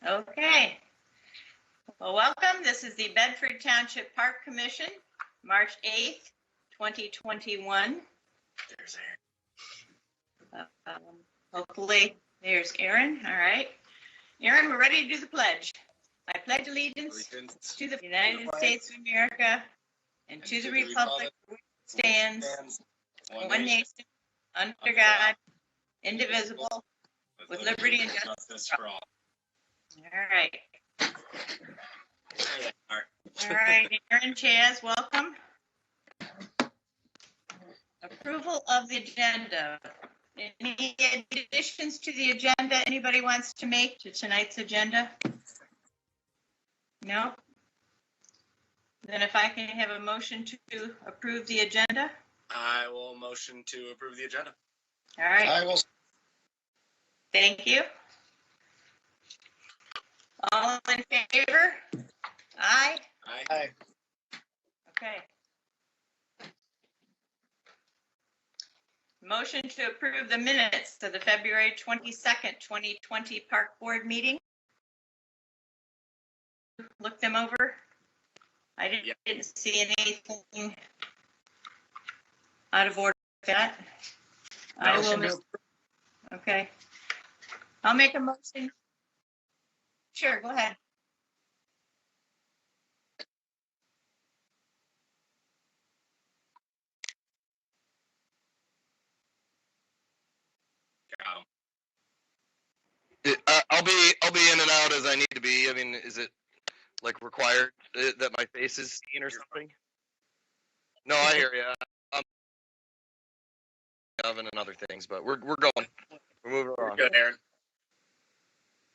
Okay. Well, welcome. This is the Bedford Township Park Commission, March 8th, 2021. There's Hopefully, there's Aaron. All right. Aaron, we're ready to do the pledge. I pledge allegiance to the United States of America and to the republic which stands one nation, under God, indivisible, with liberty and justice for all. All right. All right, Aaron, Chaz, welcome. Approval of the agenda. Any additions to the agenda anybody wants to make to tonight's agenda? No? Then if I can have a motion to approve the agenda? I will motion to approve the agenda. All right. I will. Thank you. All in favor? Aye? Aye. Okay. Motion to approve the minutes of the February 22nd, 2020 Park Board meeting. Look them over. I didn't see anything out of order with that. I will. Okay. I'll make a motion. Sure, go ahead. I'll be in and out as I need to be. I mean, is it like required that my face is seen or something? No, I hear you. I'm oven and other things, but we're going. We're moving on. Good, Aaron.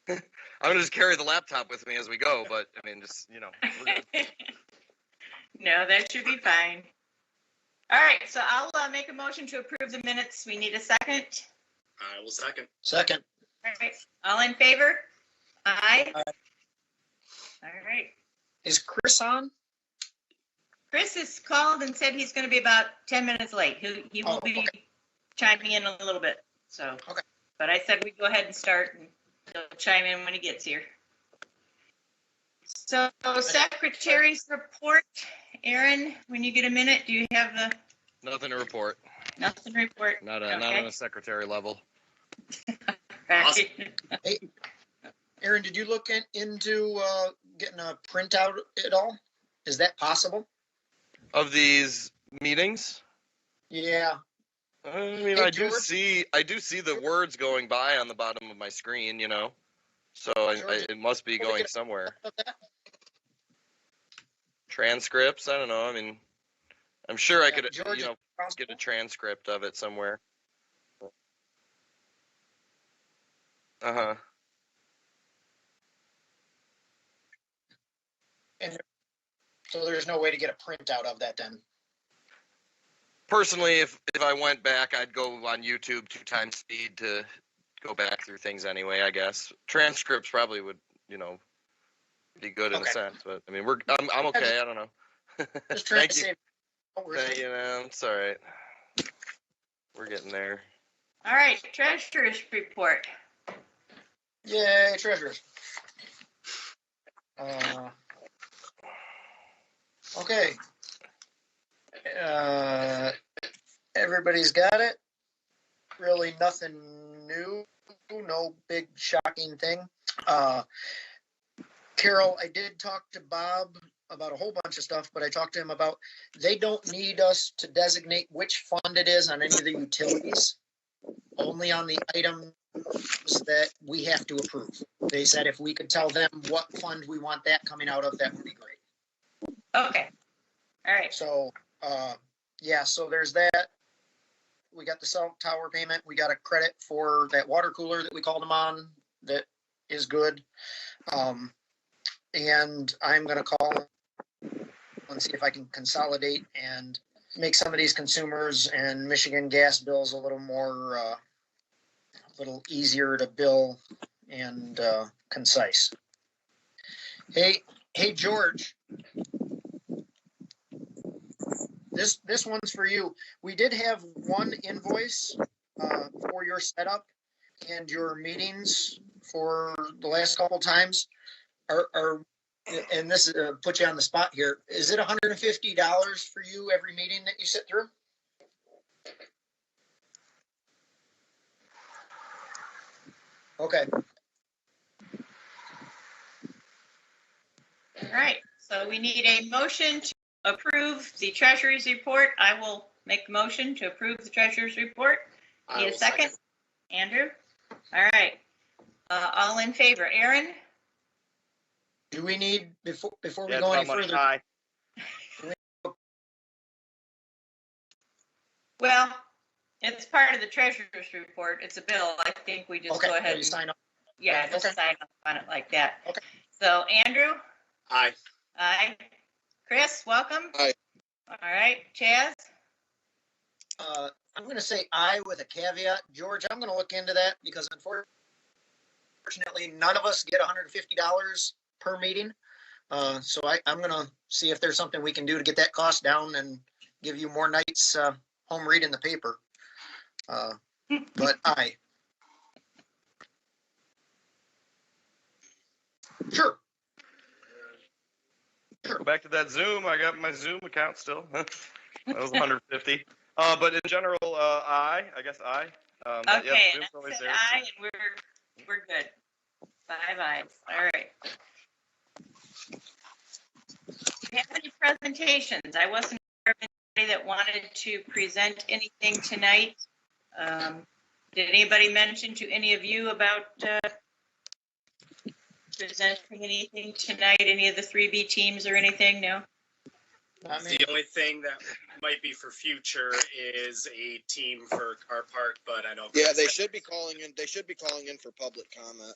I'm gonna just carry the laptop with me as we go, but I mean, just we're good. No, that should be fine. All right, so I'll make a motion to approve the minutes. We need a second. I will second. Second. All right, all in favor? Aye. Aye. All right. Is Chris on? Chris has called and said he's going to be about 10 minutes late. He will be chiming in a little bit. So, okay. But I said we go ahead and start, and he'll chime in when he gets here. So, Secretary's report. Aaron, when you get a minute, do you have the? Nothing to report. Nothing to report. Not on a secretary level. Right. Awesome. Hey, Aaron, did you look into getting a printout at all? Is that possible? Of these meetings? Yeah. I mean, Hey, I do see the words going by on the bottom of my screen, so it must be going somewhere. Transcripts? I don't know. I mean, I'm sure I could, get a transcript of it somewhere. Uh-huh. And so there's no way to get a printout of that then? Personally, if I went back, I'd go on YouTube 2x speed to go back through things anyway, I guess. Transcripts probably would, be good in a sense, but I mean, I'm okay. I don't know. Just trying Thank to you. save. Thank you, man. It's all right. We're getting there. All right, treasurer's report. Yay, treasurers. Okay. Everybody's got it. Really nothing new. No big shocking thing. Carol, I did talk to Bob about a whole bunch of stuff, but I talked to him about they don't need us to designate which fund it is on any of the utilities, only on the items that we have to approve. They said if we could tell them what fund we want that coming out of, that would be great. Okay. All right. So, so there's that. We got the cell tower payment. We got a credit for that water cooler that we called them on. That is good. And I'm going to call and see if I can consolidate and make some of these consumers and Michigan gas bills a little more, a little easier to bill and concise. Hey, George. This one's for you. We did have one invoice for your setup. and your meetings for the last couple times are, and this is put you on the spot here. Is it $150 for you every meeting that you sit through? Okay. All right, so we need a motion to approve the treasurer's report. I will make the motion to approve the treasurer's report. I Need a will second? Andrew? All right. All in favor, Aaron? Do we need, before we Yeah, go any it's about money. further, Aye. Well, it's part of the treasurer's report. It's a bill. I think we just okay, go ahead you and, sign up. yeah, just Okay. sign up on it like that. Okay. So Andrew? Aye. Aye. Chris, welcome. Aye. All right, Chaz? I'm going to say aye with a caveat. George, I'm going to look into that because unfortunately, none of us get $150 per meeting. So I'm going to see if there's something we can do to get that cost down and give you more nights home read in the paper. But aye. Sure. Go back to that Zoom. I got my Zoom account still. That was 150. But in general, I guess I. But yeah, Okay, Zoom's and I always said there. aye, and we're good. 5 ayes. All right. Do you have any presentations? I wasn't sure if anybody that wanted to present anything tonight. Did anybody mention to any of you about presenting anything tonight? Any of the 3B teams or anything? No? I mean, The only thing that might be for future is a team for car park, but I know. Yeah, they should be calling in. They should be calling in for public comment.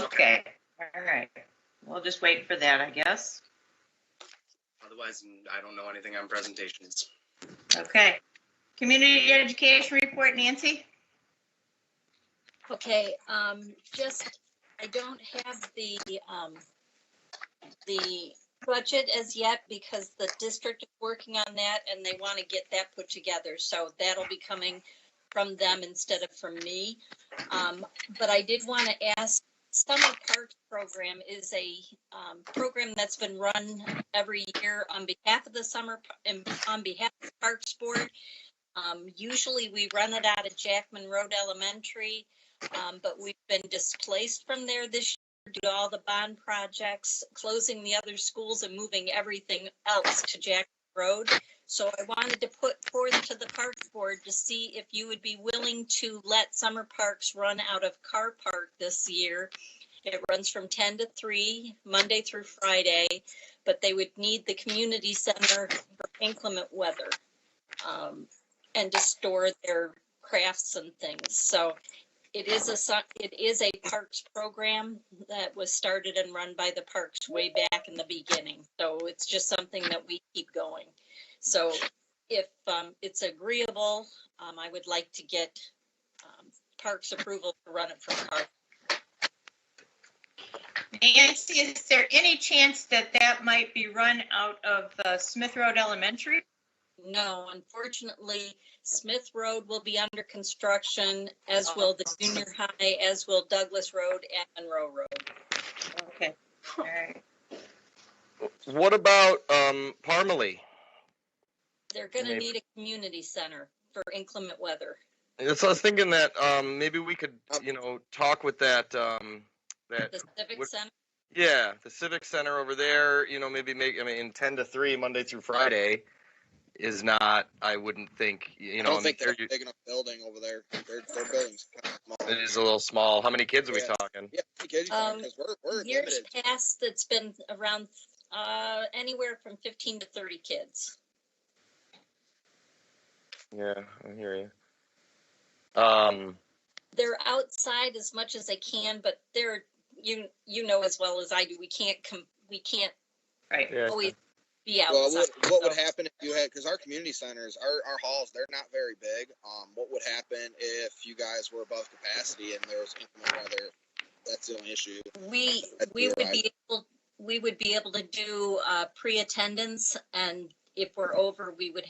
Okay. All right. We'll just wait for that, I guess. Otherwise, I don't know anything on presentations. Okay. Community education report, Nancy? Okay, just, I don't have the budget as yet because the district is working on that and they want to get that put together. So that'll be coming from them instead of from me. But I did want to ask, Summer Parks program is a program that's been run every year on behalf of the on behalf of the Parks Board. Usually we run it out of Jackman Road Elementary, but we've been displaced from there this year due to all the bond projects, closing the other schools and moving everything else to Jackman Road. So I wanted to put forth to the Parks Board to see if you would be willing to let Summer Parks run out of Car Park this year. It runs from 10 to 3, Monday through Friday, but they would need the community center for inclement weather. And to store their crafts and things. So it is a parks program that was started and run by the parks way back in the beginning. So it's just something that we keep going. So if it's agreeable, I would like to get parks approval to run it from parks. Nancy, is there any chance that that might be run out of Smith Road Elementary? No, unfortunately, Smith Road will be under construction, as will the junior high, as will Douglas Road and Monroe Road. Okay. All right. What about Parmalee? They're going to Maybe. need a community center for inclement weather. So I was thinking that maybe we could, talk with that. The Civic Center? Yeah, the Civic Center over there. Maybe in 10 to 3 Monday through Friday is not. I wouldn't think. I don't think they're a big enough building over there. Their building's kind of small. It is a little small. How many kids are we talking? Yeah, kids, because we're Years limited. past, it's been around anywhere from 15 to 30 kids. Yeah, I hear you. They're outside as much as they can, but they're you know as well as I do. We can't Right. Yeah. always be outside. Well, what would happen if you had, because our community centers, our halls, they're not very big. What would happen if you guys were above capacity and there was inclement weather? That's the only issue. We would be able to do pre-attendance, and if we're over, we would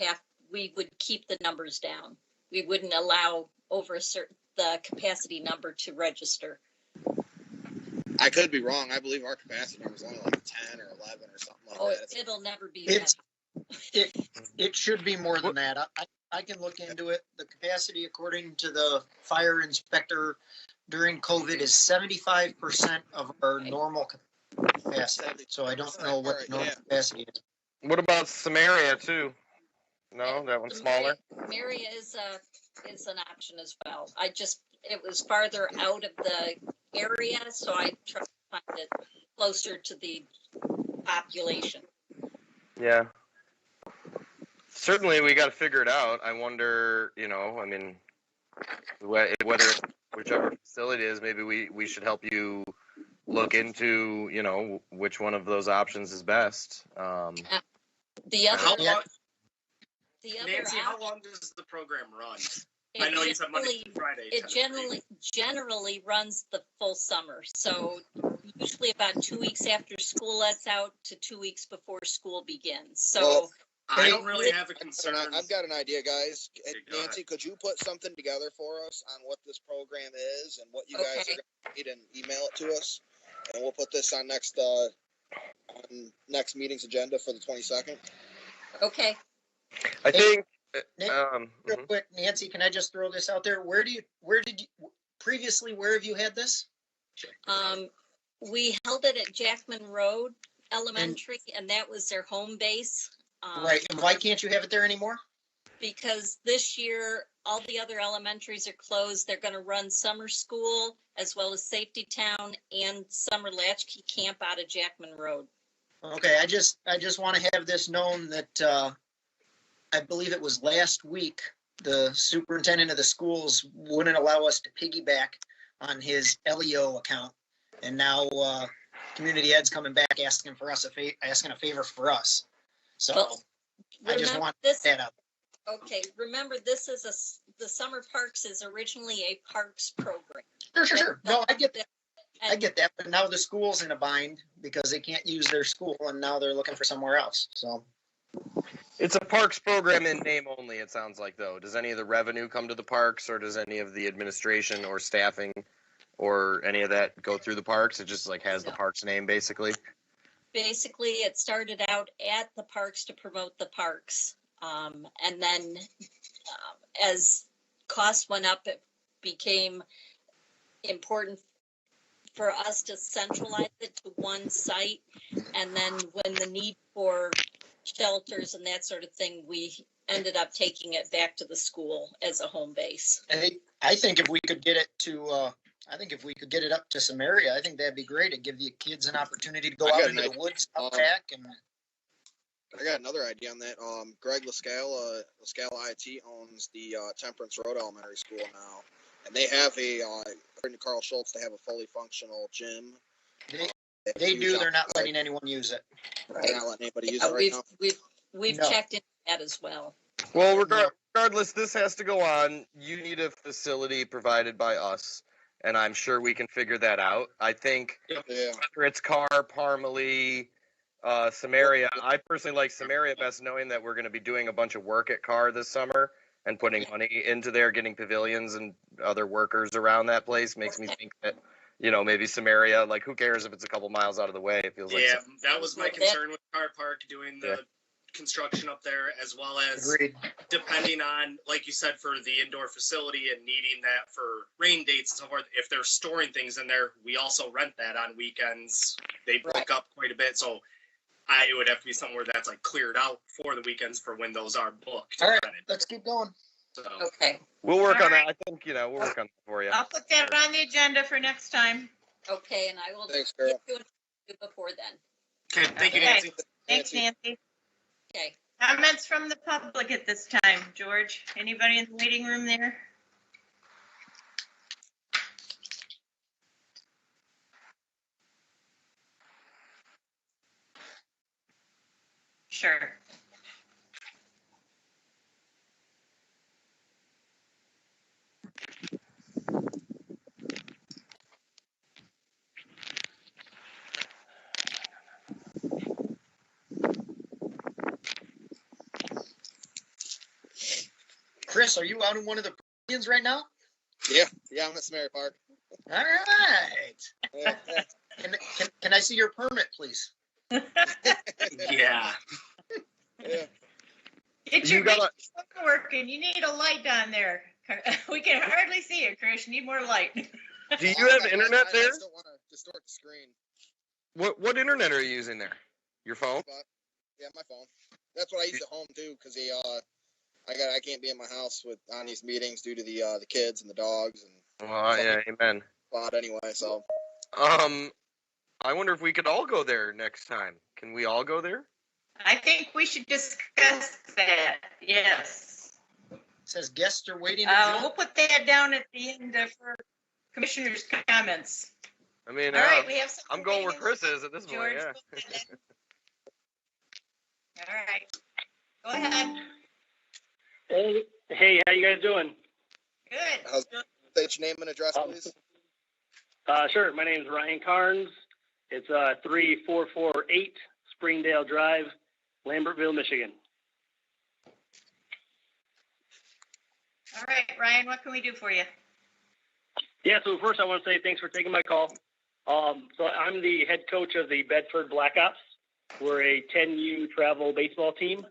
keep the numbers down. we wouldn't allow over the capacity number to register. I could be wrong. I believe our capacity number is only like 10 or 11 or something like Oh, that. it'll never be It's, that. it should be more than that. I can look into it. The capacity, according to the fire inspector during COVID, is 75% of our normal capacity. So I don't know what the normal capacity is. What about Samaria too? No, that one's smaller. Samaria is an option as well. It was farther out of the area, so I tried to find it closer to the population. Yeah. Certainly, we got to figure it out. I wonder, I mean, whether whichever facility it is, maybe we should help you look into, which one of those options is best. The other, How long, the other Nancy, how option, long does the program run? I know you said Monday through Friday. it generally runs the full summer. So usually about 2 weeks after school lets out to 2 weeks before school begins. So Well, I don't really have a concern. I've got an idea, guys. Okay, go Nancy, ahead. could you put something together for us on what this program is and what you guys Okay. are going to need and email it to us? And we'll put this on next meeting's agenda for the 22nd. okay. I think. Nick, real Mhm. quick, Nancy, can I just throw this out there? Where have you had this? We held it at Jackman Road Elementary, and that was their home base. Right, and why can't you have it there anymore? Because this year, all the other elementaries are closed. They're going to run summer school as well as Safety Town and summer latchkey camp out of Jackman Road. Okay, I just want to have this known that I believe it was last week, the superintendent of the schools wouldn't allow us to piggyback on his LEO account. And now Community Ed's coming back asking a favor for us. So Well, I just remember want this. that up. Okay, remember this is the summer parks is originally a parks program. Sure. No, I get And that, but now the school's in a bind because they can't use their school and now they're looking for somewhere else. So It's a parks program in name only, it sounds like, though. Does any of the revenue come to the parks, or does any of the administration or staffing or any of that go through the parks? It just has the parks name, basically. basically, it started out at the parks to promote the parks. And then as costs went up, it became important for us to centralize it to one site. And then when the need for shelters and that sort of thing, we ended up taking it back to the school as a home base. I think if we could get it to, up to Samaria, I think that'd be great. It'd give the kids an opportunity to go out into the woods, out back, and I got another idea on that. Greg Lascala IT owns the Temperance Road Elementary School now, and they have according to Carl Schultz, they have a fully functional gym. they do. They're not letting anyone use it. They're not letting anybody use it right now. We've No. checked into that as well. Well, regardless, this has to go on. You need a facility provided by us, and I'm sure we can figure that out. I think Yeah. whether it's Carr, Parmalee, Samaria, I personally like Samaria best, knowing that we're going to be doing a bunch of work at Carr this summer and putting money into there, getting pavilions and other workers around that place makes me think that, maybe Samaria, who cares if it's a couple miles out of the way? It feels like something. That was my concern with Car Park doing the construction up there, as well as Agreed. depending on, like you said, for the indoor facility and needing that for rain dates and so forth. If they're storing things in there, we also rent that on weekends. They book up quite a bit, so it would have to be somewhere that's cleared out for the weekends for when those are booked. All right, let's keep going. So, Okay. We'll work All on right. that. I think, we'll work on that for you. I'll put that on the agenda for next time. Okay, and I will Thanks, get Carol. you it before then. okay, thank you, Okay. Nancy. Thanks, Nancy. Okay. Comments from the public at this time. George, anybody in the waiting room there? Sure. Chris, are you out in one of the pavilions right now? Yeah, I'm at Mary Park. All right. Yeah. Can I see your permit, please? Yeah. Yeah. Get You your gotta- working. You need a light down there. We can hardly see it, Chris. You need more light. Do you have internet I there? just don't want to distort the screen. What internet are you using there? Your phone? But, yeah, my phone. That's what I use at home too, because I can't be in my house on these meetings due to the kids and the dogs and Yeah, amen. spot anyway. So I wonder if we could all go there next time. Can we all go there? I think we should discuss that. Yes. It says guests are waiting. to join. We'll put that down at the end for commissioners' comments. I mean, All right, we have some. I'm going where Chris is at this George, point. Yeah. All right. Go ahead. Hey, how you guys doing? Good. state your name and address, please. Sure. My name is Ryan Carnes. It's 3448 Springdale Drive, Lambertville, Michigan. All right, Ryan, what can we do for you? Yeah, so first I want to say thanks for taking my call. So I'm the head coach of the Bedford Black Ops. We're a 10U travel baseball team.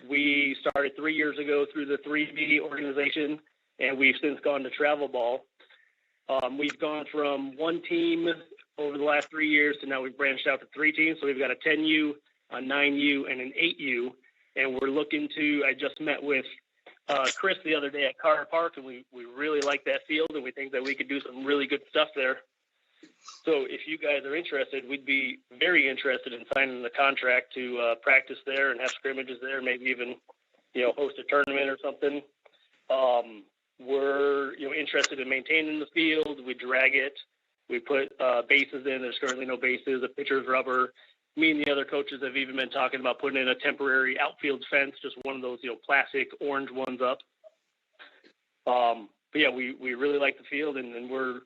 We started 3 years ago through the 3B organization, and we've since gone to travel ball. We've gone from one team over the last 3 years to now we've branched out to 3 teams. So we've got a 10U, a 9U, and an 8U. And we're looking to, I just met with Chris the other day at Carter Park, and we really like that field, and we think that we could do some really good stuff there. So if you guys are interested, we'd be very interested in signing the contract to practice there and have scrimmages there, maybe even, host a tournament or something. We're, interested in maintaining the field. We drag it. We put bases in. There's currently no bases. The pitcher's rubber. Me and the other coaches have even been talking about putting in a temporary outfield fence, just one of those, plastic orange ones up. But yeah, we really like the field, and we're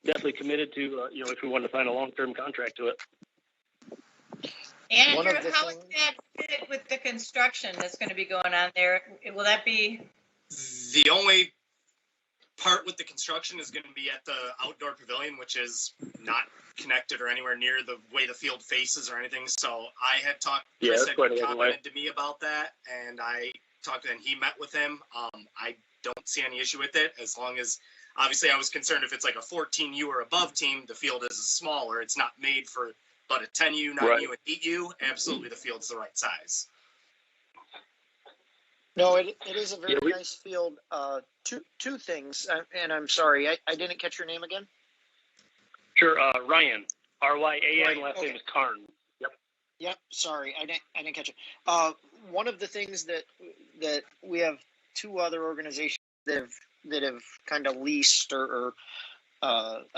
definitely committed to, if we want to sign a long-term contract to it. Andrew, how would that fit with the construction that's going to be going on there? Will that be? The only part with the construction is going to be at the outdoor pavilion, which is not connected or anywhere near the way the field faces or anything. So I had talked, Chris had commented to me about that, and I talked to him, and he met with him. I don't see any issue with it, as long as, obviously I was concerned if it's like a 14U or above team, the field is smaller. It's not made for but a 10U, 9U, and 8U. Absolutely, the field's the right size. No, it is a very nice field. Two things, and I'm sorry, I didn't catch your name again. Sure, Ryan, R-Y-A-N, last okay. name is Carnes. Yep. Sorry, I didn't catch it. One of the things that we have 2 other organizations that have kind of leased or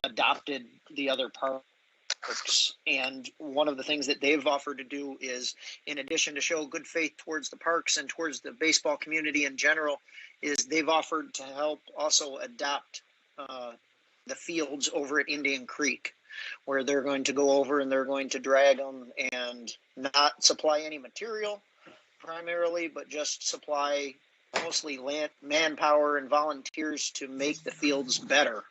adopted the other parks, and one of the things that they've offered to do is, in addition to show good faith towards the parks and towards the baseball community in general, is they've offered to help also adopt the fields over at Indian Creek, where they're going to go over and they're going to drag them and not supply any material primarily, but just supply mostly manpower and volunteers to make the fields better.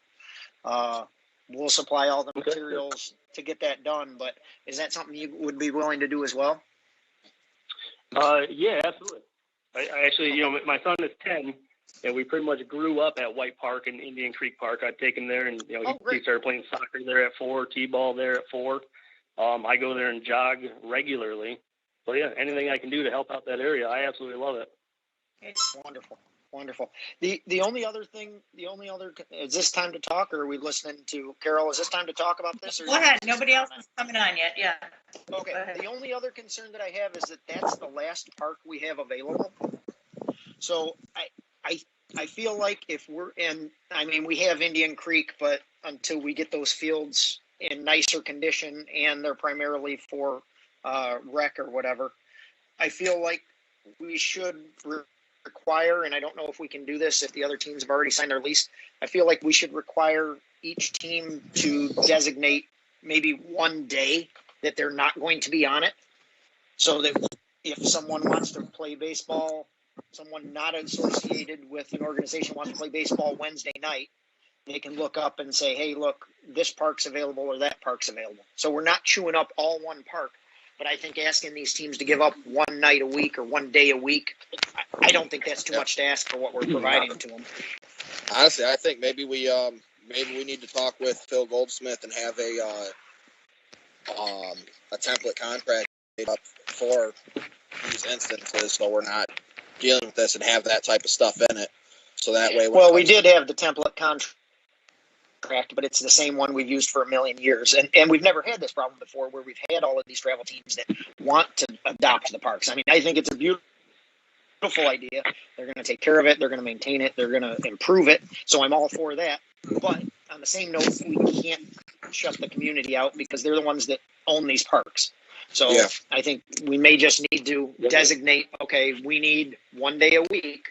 We'll supply all the materials to get that done, but is that something you would be willing to do as well? Yeah, absolutely. I actually, my son is 10, and we pretty much grew up at White Park and Indian Creek Park. I'd take him there, and he started playing soccer there at 4, t-ball there at 4. I go there and jog regularly. So yeah, anything I can do to help out that area, I absolutely love it. It's wonderful. The only other thing, is this time to talk, or are we listening to Carol? Is this time to talk about this? Or Go ahead. Nobody else is coming on yet. Yeah. Okay. The only other concern that I have is that that's the last park we have available. So I feel like if we have Indian Creek, but until we get those fields in nicer condition, and they're primarily for rec or whatever, I feel like we should require, and I don't know if we can do this if the other teams have already signed their lease, I feel like we should require each team to designate maybe one day that they're not going to be on it, so that if someone wants to play baseball someone not associated with an organization wants to play baseball Wednesday night, they can look up and say, hey, look, this park's available or that park's available. So we're not chewing up all one park, but I think asking these teams to give up one night a week or one day a week, I don't think that's too much to ask for what we're providing to them. Honestly, I think maybe we need to talk with Phil Goldsmith and have a template contract made up for these instances, so we're not dealing with this and have that type of stuff in it. So that way, well, we did have the template contract, but it's the same one we've used for a million years, and we've never had this problem before, where we've had all of these travel teams that want to adopt the parks. I mean, I think it's a beautiful idea. They're going to take care of it. They're going to maintain it. They're going to improve it. So I'm all for that. But on the same note, we can't shut the community out because they're the ones that own these parks. So yeah. I think we may just need to designate, okay, we need one day a week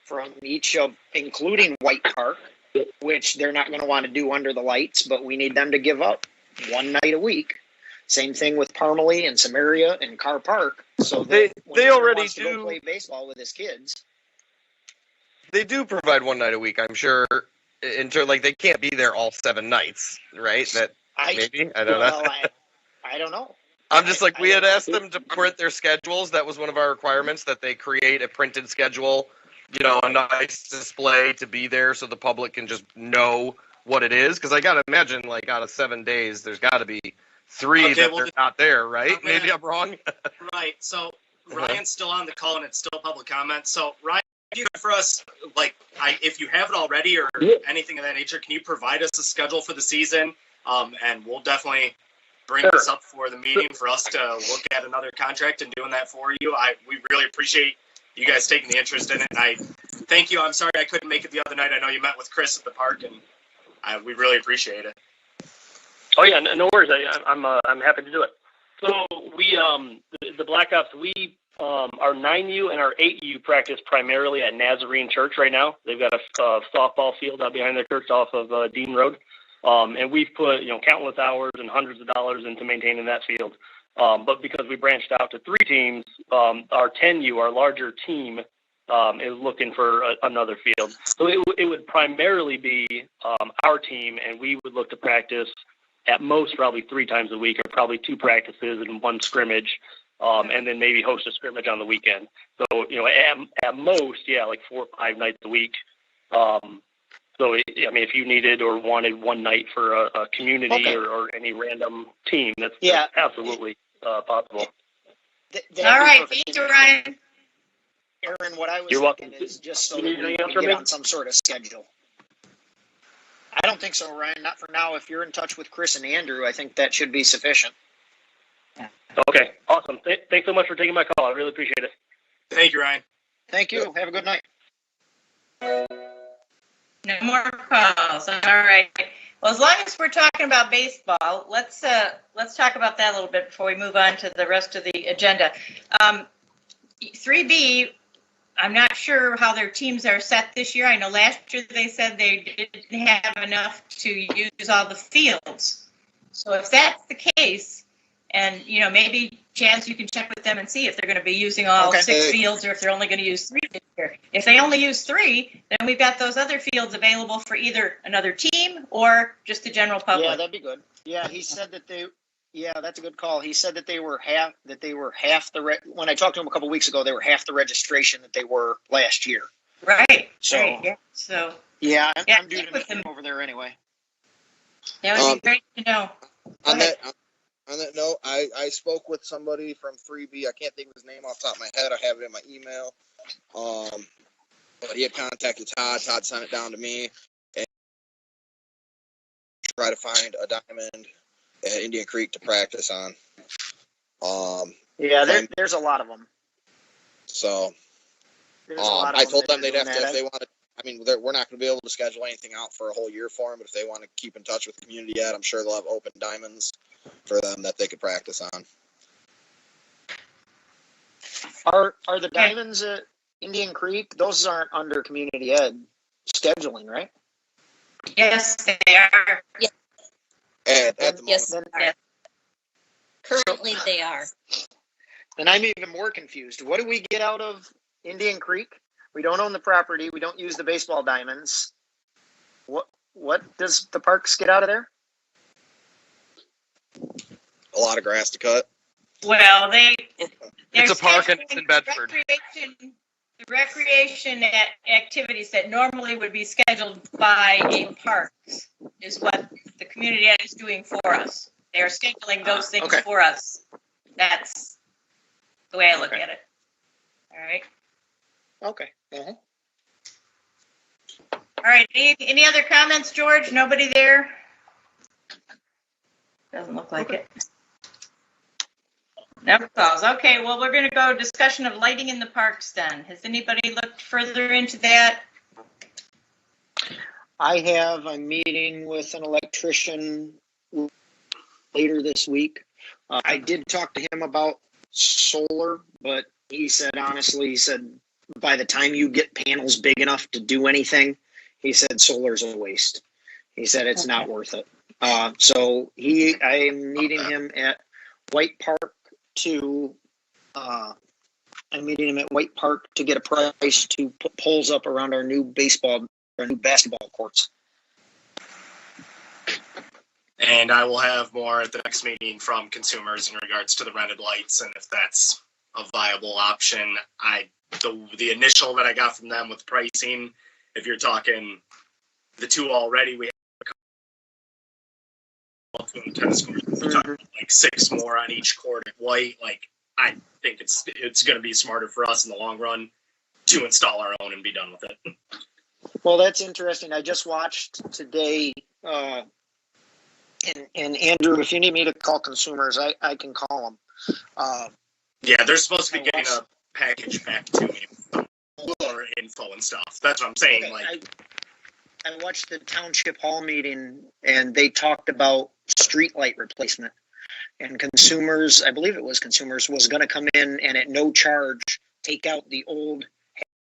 from each of, including White Park, which they're not going to want to do under the lights, but we need them to give up one night a week. Same thing with Parmalee and Samaria and Carr Park. So they already do go play baseball with his kids. They do provide one night a week, I'm sure. Like they can't be there all 7 nights, right? I don't know. I don't know. I'm just like, we had asked them to print their schedules. That was one of our requirements, that they create a printed schedule, a nice display to be there so the public can just know what it is. Because I got to imagine, like, out of 7 days, there's got to be 3 that they're not there, right? Maybe I'm wrong. Right. So Ryan's still on the call, and it's still public comment. So, Ryan, you for us, like, if you have it already or anything of that nature, can you provide us a schedule for the season? And we'll definitely bring this up for the meeting for us to look at another contract and doing that for you. We really appreciate you guys taking the interest in it. And I thank you. I'm sorry I couldn't make it the other night. I know you met with Chris at the park, and we really appreciate it. Oh yeah, no worries. I'm happy to do it. So we the Black Ops, we our 9U and our 8U practice primarily at Nazarene Church right now. They've got a softball field out behind their church off of Dean Road. And we've put, countless hours and hundreds of dollars into maintaining that field. But because we branched out to 3 teams, our 10U, our larger team, is looking for another field. So it would primarily be our team, and we would look to practice at most probably 3 times a week, or probably 2 practices and 1 scrimmage, and then maybe host a scrimmage on the weekend. So, at most, like 4 or 5 nights a week. So, if you needed or wanted one night for a community or any random team, that's absolutely possible. All right, thank you, Ryan. Aaron, what I was thinking is just so that we can get on some sort of schedule. I don't think so, Ryan. Not for now. If you're in touch with Chris and Andrew, I think that should be sufficient. Okay, awesome. Thanks so much for taking my call. I really appreciate it. Thank you, Ryan. Thank you. Have a good night. No more calls. All right. Well, as long as we're talking about baseball, let's talk about that a little bit before we move on to the rest of the agenda. 3B, I'm not sure how their teams are set this year. I know last year they said they didn't have enough to use all the fields. So if that's the case, and maybe Chance, you can check with them and see if they're going to be using all 6 fields or if they're only going to use 3 this year. If they only use 3, then we've got those other fields available for either another team or just the general public. Yeah, that'd be good. Yeah, he said that that's a good call. He said that they were half the when I talked to him a couple weeks ago, they were half the registration that they were last year. Right. So right. Yeah. I'm due to meet him over there anyway. That would be great to know. On that note, I spoke with somebody from 3B. I can't think of his name off the top of my head. I have it in my email. But he had contacted Todd. Todd sent it down to me and try to find a diamond at Indian Creek to practice on. There's a lot of them. So I told them they'd have to, if they wanted. We're not going to be able to schedule anything out for a whole year for them, but if they want to keep in touch with the community yet, I'm sure they'll have open diamonds for them that they could practice on. Are the diamonds at Indian Creek? Those aren't under community ed scheduling, right? Yes, they are. Yeah. At the yes, moment. Currently, they are. Then I'm even more confused. What do we get out of Indian Creek. We don't own the property. We don't use the baseball diamonds. What does the parks get out of there? A lot of grass to cut. Well, It's a park and it's in Bedford. The recreation activities that normally would be scheduled by a park is what the community ed is doing for us. They are scheduling those things Okay. for us. That's the way I look at it. All right. Okay. Uh-huh. All right. Any other comments, George? Nobody there? Doesn't look like it. No calls. Okay, well, we're going to go discussion of lighting in the parks then. Has anybody looked further into that? I'm meeting with an electrician later this week. I did talk to him about solar, but he said, honestly, by the time you get panels big enough to do anything, he said solar's a waste. He said it's not worth it. So I am meeting him at White Park to get a price to put poles up around our new basketball courts. And I will have more at the next meeting from consumers in regards to the rented lights and if that's a viable option. The initial that I got from them with pricing, if you're talking the two already, we have tennis courts, we're talking like 6 more on each court at white. Like, I think it's going to be smarter for us in the long run to install our own and be done with it. Well, that's interesting. I just watched today, and Andrew, if you need me to call consumers, I can call them. Yeah, they're supposed to be getting a package back to me, more info and stuff. That's what I'm saying. Okay, I watched the township hall meeting, and they talked about street light replacement. And consumers, I believe it was consumers, was going to come in and at no charge take out the old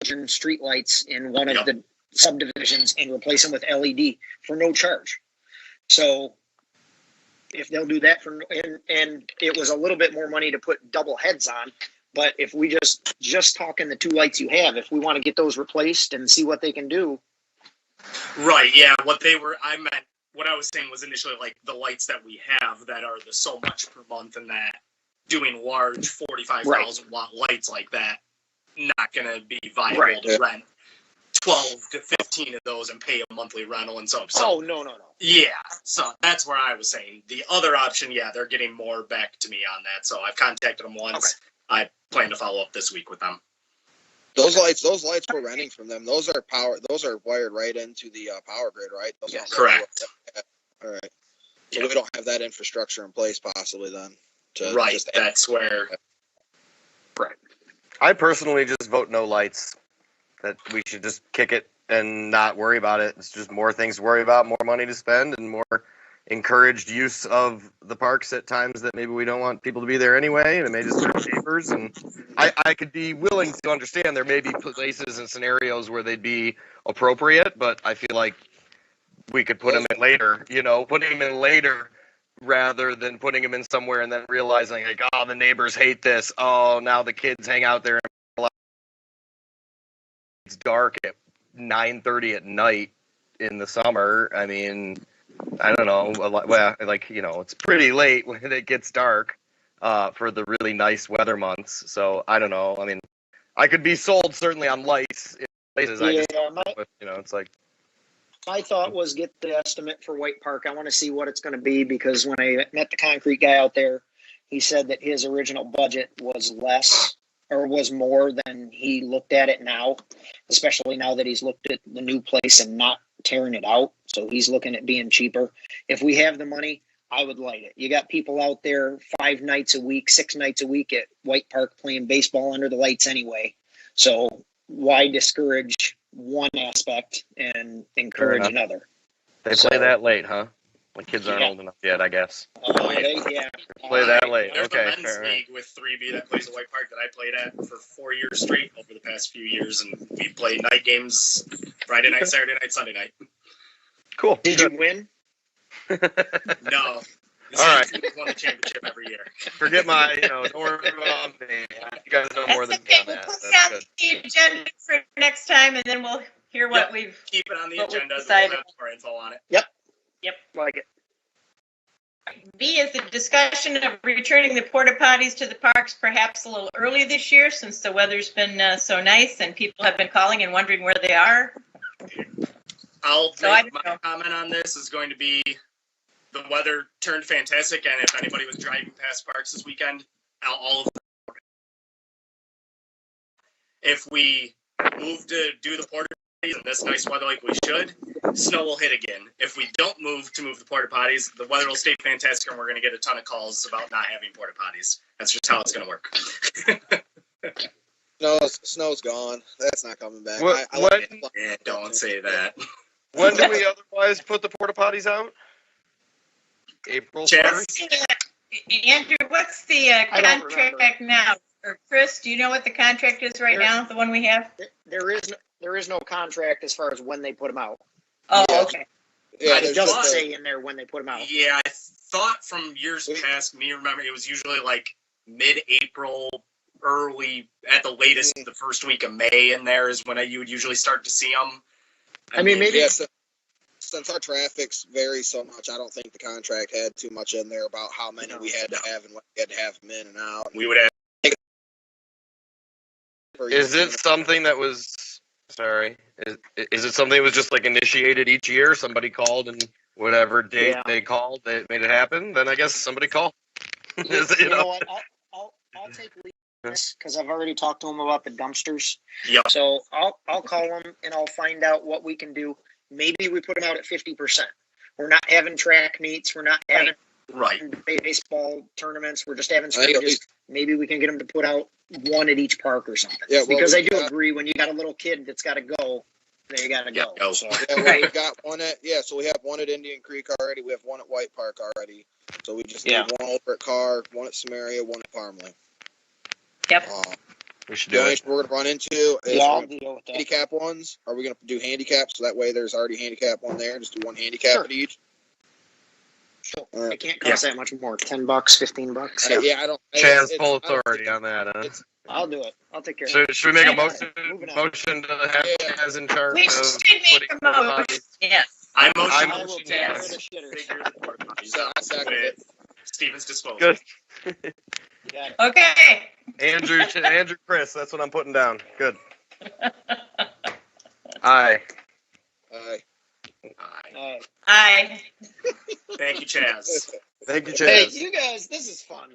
halogen street lights in one of the subdivisions and replace them with LED for no charge. So if they'll do that and it was a little bit more money to put double heads on, but if we just talking the 2 lights you have, if we want to get those replaced and see what they can do. Right, yeah, what I was saying was initially like the lights that we have that are the so much per month and that doing large 45,000 watt lights like that, not going to be viable to rent 12 to 15 of those and pay a monthly rental and so. Oh, no. Yeah, so that's where I was saying. The other option, they're getting more back to me on that. So I've contacted them once. Okay. I plan to follow up this week with them. Those lights we're renting from them. Those are wired right into the power grid, right? Correct. All right. So we don't have that infrastructure in place, possibly then. That's where. Right. I personally just vote no lights. That we should just kick it and not worry about it. It's just more things to worry about, more money to spend, and more encouraged use of the parks at times that maybe we don't want people to be there anyway, and it may just hurt neighbors. And I could be willing to understand there may be places and scenarios where they'd be appropriate, but I feel like we could put them in later, putting them in later rather than putting them in somewhere and then realizing like, oh, the neighbors hate this. Oh, now the kids hang out there. It's dark at 9:30 at night in the summer. I mean, I don't know. Well, it's pretty late when it gets dark for the really nice weather months. So I don't know. I mean, I could be sold certainly on lights in places. It's like. My thought was get the estimate for White Park. I want to see what it's going to be because when I met the concrete guy out there, he said that his original budget was was more than he looked at it now, especially now that he's looked at the new place and not tearing it out. So he's looking at being cheaper. If we have the money, I would light it. You got people out there 5 nights a week, 6 nights a week at White Park playing baseball under the lights anyway. So why discourage one aspect and encourage another? They play that late, huh? The kids aren't old enough yet, I guess. Play that late. There's Okay. a men's league with 3B that plays at White Park that I played at for 4 years straight over the past few years, and we played night games Friday night, Saturday night, Sunday night. Cool. Did you win? No. All right. He's won the championship every year. Forget my, don't worry about me. You guys know more than That's me okay. on We'll that. put That's it on good. the agenda for next time, and then we'll hear what Yep. we've. Keep it on the What we agenda. We'll decided. have more info on it. Yep. Like it. B is the discussion of returning the porta potties to the parks perhaps a little early this year, since the weather's been so nice and people have been calling and wondering where they are. My comment on this is going to be the weather turned fantastic, and if anybody was driving past parks this weekend, all of them. If we move to do the porta potties in this nice weather like we should, snow will hit again. If we don't move the porta potties, the weather will stay fantastic, and we're going to get a ton of calls about not having porta potties. That's just how it's going to work. Snow's gone. That's not coming back. Don't say that. When do we otherwise put the porta potties out? April 1st? Andrew, what's the I don't contract now? Or Chris, do you know what the contract is right now, the one we have? There is no contract as far as when they put them out. Oh, Yeah. okay. Yeah, It there's doesn't just say in there when they put them out. Yeah, I thought from years past, remember it was usually like mid-April, early, at the latest, the first week of May in there is when you would usually start to see them. I mean, maybe. Yeah, since our traffics vary so much, I don't think the contract had too much in there about how many we had to have and what we had to have them in and out. We would have. Is it something that was, sorry, is it something that was just like initiated each year? Somebody called and whatever date they called, they made it happen? Then I guess somebody called. You know what? I'll take lead on this because I've already talked to them about the dumpsters. Yep. So I'll call them and I'll find out what we can do. Maybe we put them out at 50%. We're not having track meets. We're not having baseball tournaments. We're just having scrimmages. Maybe we can get them to put out one at each park or something. Yeah, well, because I do agree when you got a little kid that's got to go, they got to go. So. Yeah, we've got one so we have one at Indian Creek already. We have one at White Park already. So we just need one over at Carr, one at Samaria, one at Parmley. Yep. We should do it. We're going to run into is I'll deal with that. handicap ones. Are we going to do handicap so that way there's already handicap one there? Just do one handicap at each. Sure. Right. It can't cost that much more. $10, $15. Yeah, I don't. Chaz full authority on that, huh? I'll do it. I'll take care of it. Should we make a motion to have Chaz in charge We of should make a motion. Yes. I I will motion take care Chaz of the shitters. figure the porta potties So, I out second with it. Stephen's disposal. Good. Got it. Okay. Andrew, Chris, that's what I'm putting down. Good. Aye. Aye. Aye. Thank you, Chaz. Thank you, Hey, Chaz. you guys, this is fun.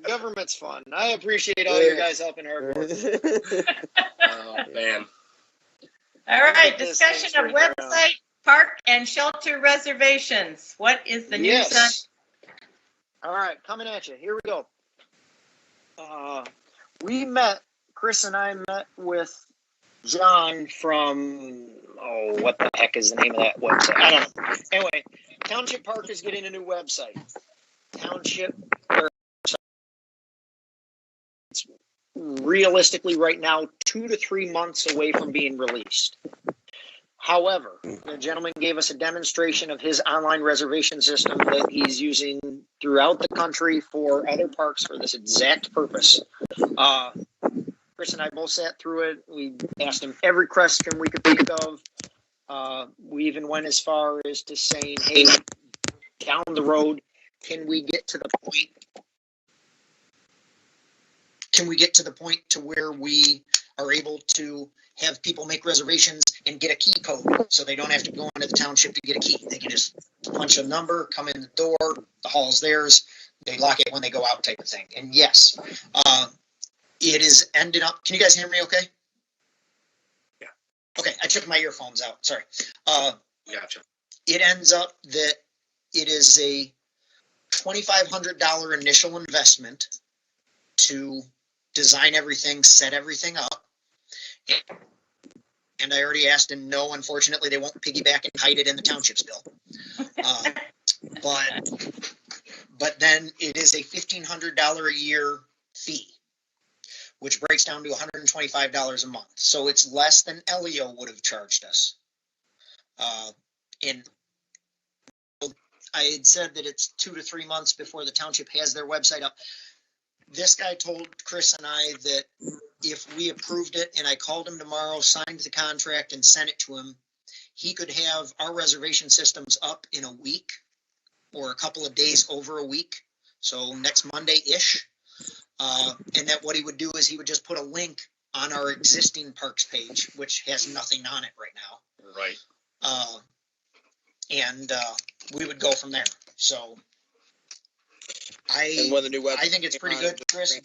Government's fun. I appreciate all your guys helping hard work. Oh, man. All right. Get this Discussion thing of straightened around. website, park, and shelter reservations. What is the news on? Yes. All right, coming at you. Here we go. Chris and I met with John from, what the heck is the name of that website? I don't know. Anyway, Township Park is getting a new website. It's realistically right now 2 to 3 months away from being released. However, the gentleman gave us a demonstration of his online reservation system that he's using throughout the country for other parks for this exact purpose. Chris and I both sat through it. We asked him every question we could think of. We even went as far as to saying, hey, down the road, can we get to the point to where we are able to have people make reservations and get a key code so they don't have to go into the township to get a key. They can just punch a number, come in the door, the hall's theirs, they lock it when they go out type of thing. And yes, it is ended up, can you guys hear me okay? Yeah. Okay, I took my earphones out, sorry. Gotcha. It ends up that it is a $2,500 initial investment to design everything, set everything up. And I already asked him, no, unfortunately, they won't piggyback and hide it in the township's bill. But then it is a $1,500 a year fee, which breaks down to $125 a month. So it's less than Elio would have charged us. And I had said that it's 2 to 3 months before the township has their website up. This guy told Chris and I that if we approved it and I called him tomorrow, signed the contract and sent it to him, he could have our reservation systems up in a week or a couple of days over a week. So next Monday-ish. And that what he would do is he would just put a link on our existing parks page, which has nothing on it right now. Right. And we would go from there. So And when the new website I think it's pretty good, Chris.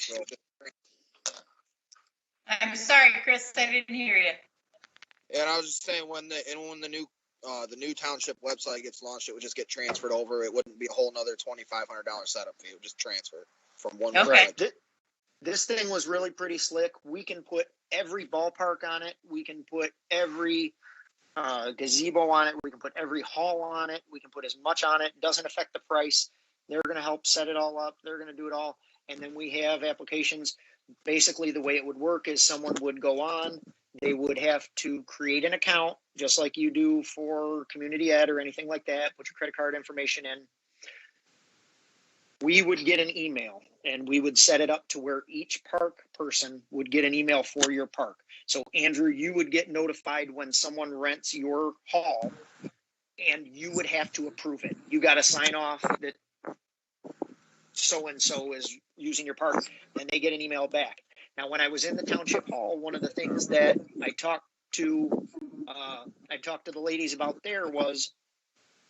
I'm sorry, Chris, I didn't hear you. And I was just saying when the new township website gets launched, it would just get transferred over. It wouldn't be a whole nother $2,500 setup fee. It would just transfer from one. Okay. website. This thing was really pretty slick. We can put every ballpark on it. We can put every gazebo on it. We can put every hall on it. We can put as much on it. It doesn't affect the price. They're going to help set it all up. They're going to do it all. And then we have applications. Basically, the way it would work is someone would go on. They would have to create an account, just like you do for community ed or anything like that. Put your credit card information in. We would get an email, and we would set it up to where each park person would get an email for your park. So, Andrew, you would get notified when someone rents your hall, and you would have to approve it. You got to sign off that so-and-so is using your park, and they get an email back. Now, when I was in the township hall, one of the things that I talked to the ladies about there was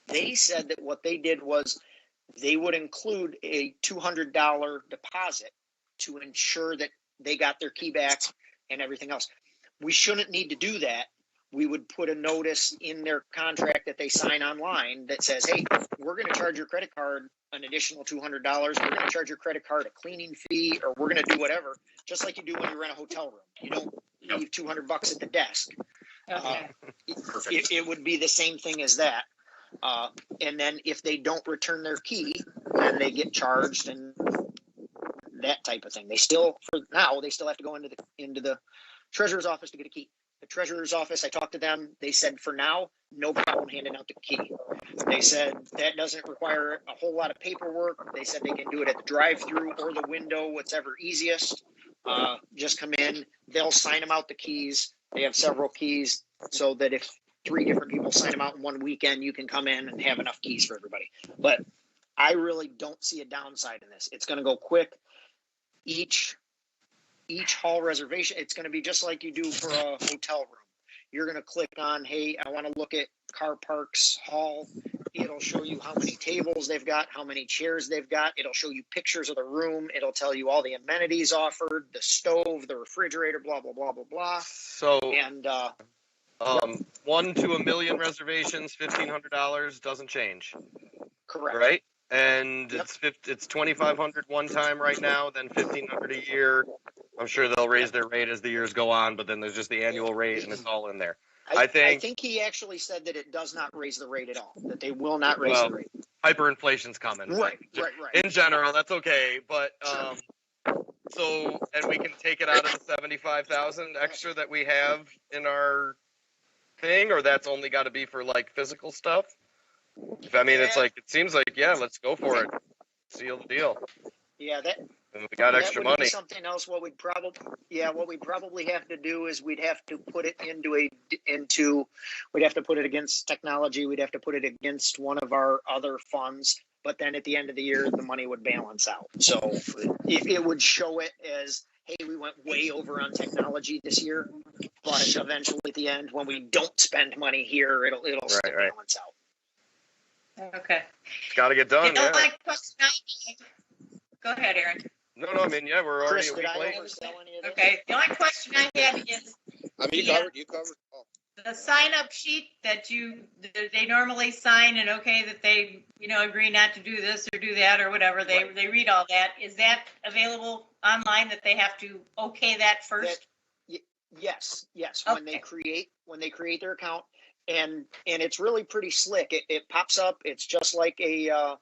they said that what they did was they would include a $200 deposit to ensure that they got their key back and everything else. We shouldn't need to do that. We would put a notice in their contract that they sign online that says, hey, we're going to charge your credit card an additional $200. We're going to charge your credit card a cleaning fee, or we're going to do whatever, just like you do when you rent a hotel room. You don't leave $200 at the desk. Okay. It would be the same thing as that. And then if they don't return their key, then they get charged and that type of thing. They still have to go into the treasurer's office to get a key. The treasurer's office, I talked to them. They said for now, no problem handing out the key. They said that doesn't require a whole lot of paperwork. They said they can do it at the drive-through or the window, whatever easiest. Just come in. They'll sign them out the keys. They have several keys so that if 3 different people sign them out in one weekend, you can come in and have enough keys for everybody. But I really don't see a downside in this. It's going to go quick. Each hall reservation, it's going to be just like you do for a hotel room. You're going to click on, hey, I want to look at car parks hall. It'll show you how many tables they've got, how many chairs they've got. It'll show you pictures of the room. It'll tell you all the amenities offered, the stove, the refrigerator, blah, blah, blah, blah, blah. So, And 1 to 1 million reservations, $1,500 doesn't change, correct. right? And Yep. it's $2,500 one time right now, then $1,500 a year. I'm sure they'll raise their rate as the years go on, but then there's just the annual rate, and it's all in there. I think he actually said that it does not raise the rate at all. That they will not raise the rate. Hyperinflation's coming. Right. In general, that's okay, but Sure. and we can take it out of the 75,000 extra that we have in our thing, or that's only got to be for like physical stuff. I mean, it's like, it seems like, yeah, let's go for it. Seal the deal. Yeah, And we got extra that would be money. something else. What we'd probably have to do is we'd have to put it we'd have to put it against technology. We'd have to put it against one of our other funds. But then at the end of the year, the money would balance out. So if it would show it as, hey, we went way over on technology this year, but eventually at the end, when we don't spend money here, it'll still balance out. Okay. It's got to get done. The Yeah. only question I had- Go ahead, Aaron. No, I mean, yeah, we're already Chris, a did week I late. oversell any of this? Okay. The only question I had is I mean, you covered. Oh. the sign-up sheet that they normally sign and okay that they agree not to do this or do that or whatever. They read all that. Is that available online that they have to okay that first? Yes. Okay. When they create their account, and it's really pretty slick. It pops up. It's just like a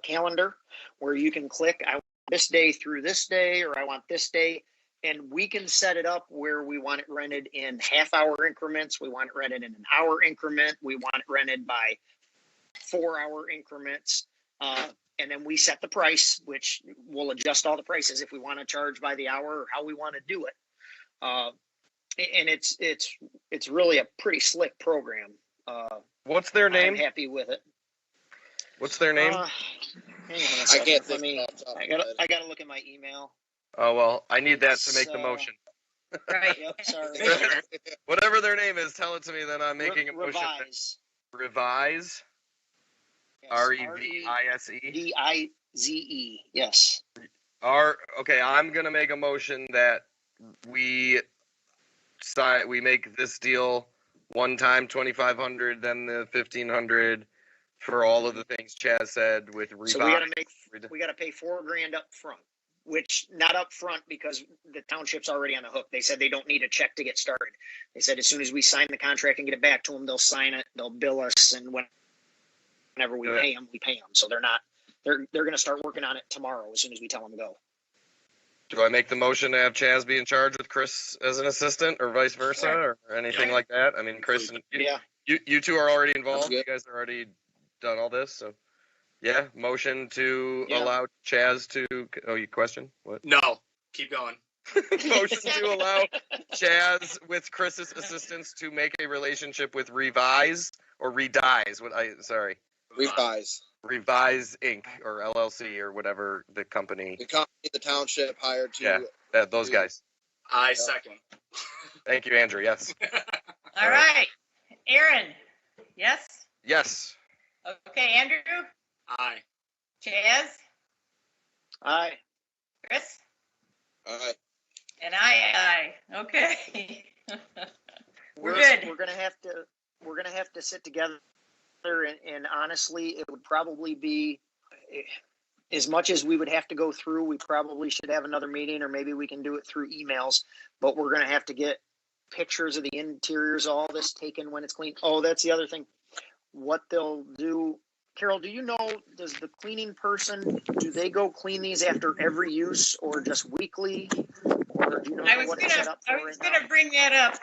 calendar where you can click, I want this day through this day, or I want this day, and we can set it up where we want it rented in half-hour increments. We want it rented in an hour increment. We want it rented by 4-hour increments. And then we set the price, which will adjust all the prices if we want to charge by the hour or how we want to do it. And it's really a pretty slick program. What's their name? I'm happy with it. What's their name? Hang on a I second. can't think. I gotta look at my email. Oh, well, I need that to make the So- motion. Right. Yep, sorry. Whatever their name is, tell it to me, then I'm making a motion. Revise. Revise. Yes, Revise. Dize. Yes. Okay, I'm gonna make a motion that we make this deal one time 2,500, then the 1,500 for all of the things Chaz said with Revise. So we gotta pay $4,000 up front, which not up front because the township's already on the hook. They said they don't need a check to get started. They said as soon as we sign the contract and get it back to them, they'll sign it, they'll bill us, and whenever we pay them, we pay them. So they're going to start working on it tomorrow as soon as we tell them to go. Do I make the motion to have Chaz be in charge with Chris as an assistant, or vice versa, or anything like that? I mean, Chris and you two are already involved. You guys are already done all this, so yeah. Motion to allow Chaz to. Oh, you question what? No, keep going. Motion to allow Chaz with Chris's assistance to make a relationship with Revise or Redize. Revise Inc. or LLC or whatever the company. The company, the township hired to. Yeah, those guys. I second. Thank you, Andrew. Yes. All right. Aaron, yes? Yes. Okay, Andrew? Aye. Chaz? Aye. Chris? Aye. And I. Okay. We're We're good. gonna have to sit together, and honestly, it would probably be as much as we would have to go through. We probably should have another meeting, or maybe we can do it through emails. But we're gonna have to get pictures of the interiors, all this taken when it's clean. Oh, that's the other thing. What they'll do, Carol, do you know? Does the cleaning person, do they go clean these after every use, or just weekly? Or do you know what it's set up for? I was gonna bring that up.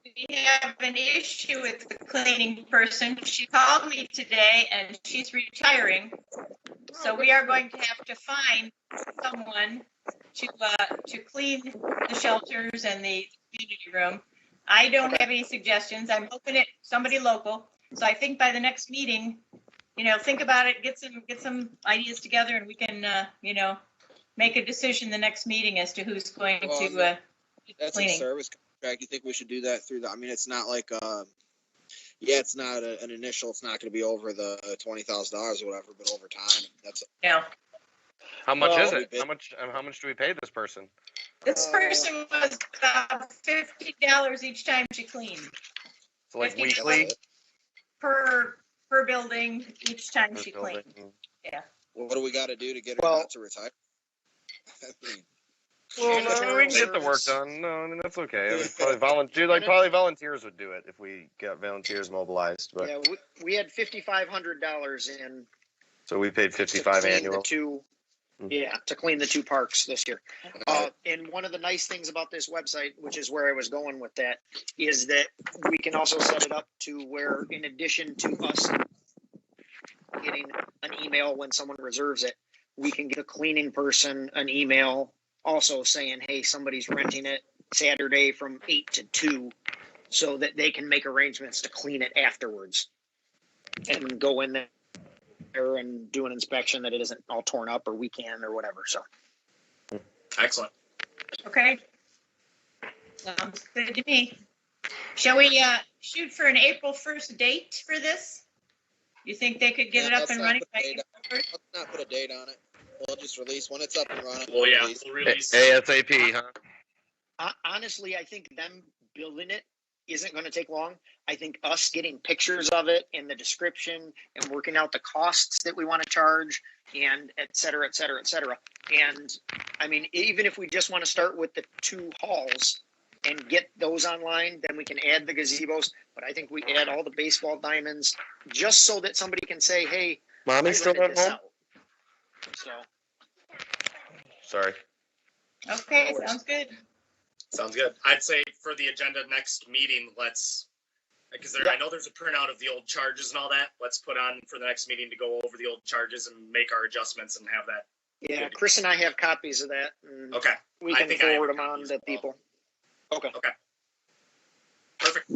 We have an issue with the cleaning person. She called me today and she's retiring. So we are going to have to find someone to clean the shelters and the community room. I don't have any suggestions. I'm hoping it somebody local. So I think by the next meeting, think about it, get some ideas together, and we can, make a decision the next meeting as to who's going to do that's cleaning. a service contract. You think we should do that through it's not like it's not an initial. It's not going to be over the $20,000 or whatever, but over time, How much is it? we How much do we pay this person? This person was about $50 each time she cleaned. So like 50 weekly per building each time she cleaned. Yeah. What do we got to do to get her not to retire? Well, no, we can get the work done. No, I mean that's okay. I mean, probably volunteers would do it if we got volunteers mobilized. But yeah, we had $5,500 in. So we paid $55 annual. To clean the two parks this year. And one of the nice things about this website, which is where I was going with that, is that we can also set it up to where, in addition to us getting an email when someone reserves it, we can get a cleaning person an email also saying, hey, somebody's renting it Saturday from 8 to 2, so that they can make arrangements to clean it afterwards and go in there and do an inspection that it isn't all torn up or weekend or whatever. So Excellent. Okay. Sounds good to me. Shall we shoot for an April 1st date for this? You think they could get it up and running by April 1st? Let's not put a date on it. We'll just release when it's up and running. Well, yeah, release. we'll release. ASAP, huh? honestly, I think them building it isn't going to take long. I think us getting pictures of it and the description and working out the costs that we want to charge and et cetera, et cetera, et cetera. And I mean, even if we just want to start with the 2 halls and get those online, then we can add the gazebos. But I think we add all the baseball diamonds just so that somebody can say, hey, Mommy's still at home? So. Sorry. Okay, sounds good. Sounds good. I'd say for the agenda next meeting, let's Because I know there's a printout of the old charges and all that. Let's put on for the next meeting to go over the old charges and make our adjustments and have that. Yeah, Chris and I have copies of that. And Okay. we can forward them on to people. Okay. Okay. Perfect.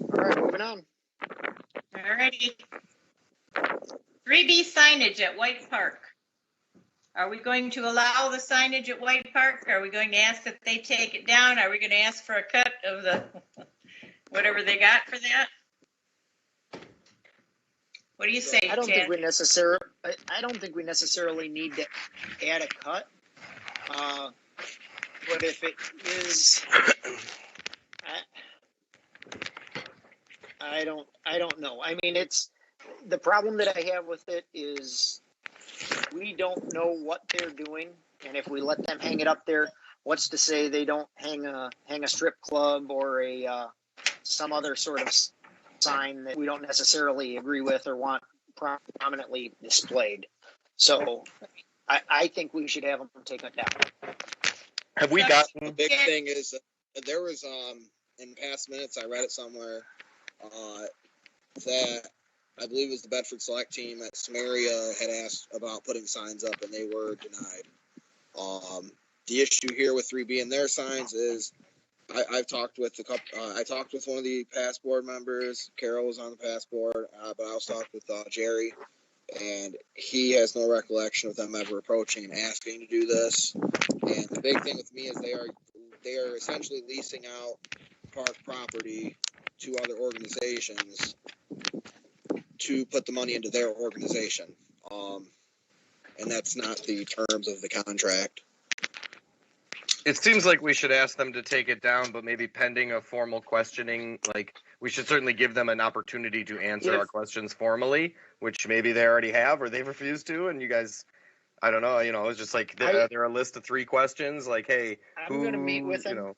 All right, moving on. All righty. 3B signage at White Park. Are we going to allow the signage at White Park? Are we going to ask that they take it down? Are we going to ask for a cut of the whatever they got for that? What do you say, I don't Chad? think we necessarily need to add a cut. But if it is, I don't know. I mean, it's the problem that I have with it is we don't know what they're doing, and if we let them hang it up there, what's to say they don't hang a strip club or a some other sort of sign that we don't necessarily agree with or want prominently displayed. So I think we should have them take it down. Have we got The big thing is there was in past minutes I read it somewhere that I believe it was the Bedford select team at Samaria had asked about putting signs up and they were denied. The issue here with 3B and their signs is I've talked with a couple. I talked with one of the past board members. Carol was on the past board, but I also talked with Jerry, and he has no recollection of them ever approaching and asking to do this. And the big thing with me is they are essentially leasing out park property to other organizations to put the money into their organization, and that's not the terms of the contract. It seems like we should ask them to take it down, but maybe pending a formal questioning, like we should certainly give them an opportunity to answer our questions formally, which maybe they already have or they've refused to. And you guys, I don't know, it's just like there are a list of 3 questions, like, hey, I'm going to meet with them.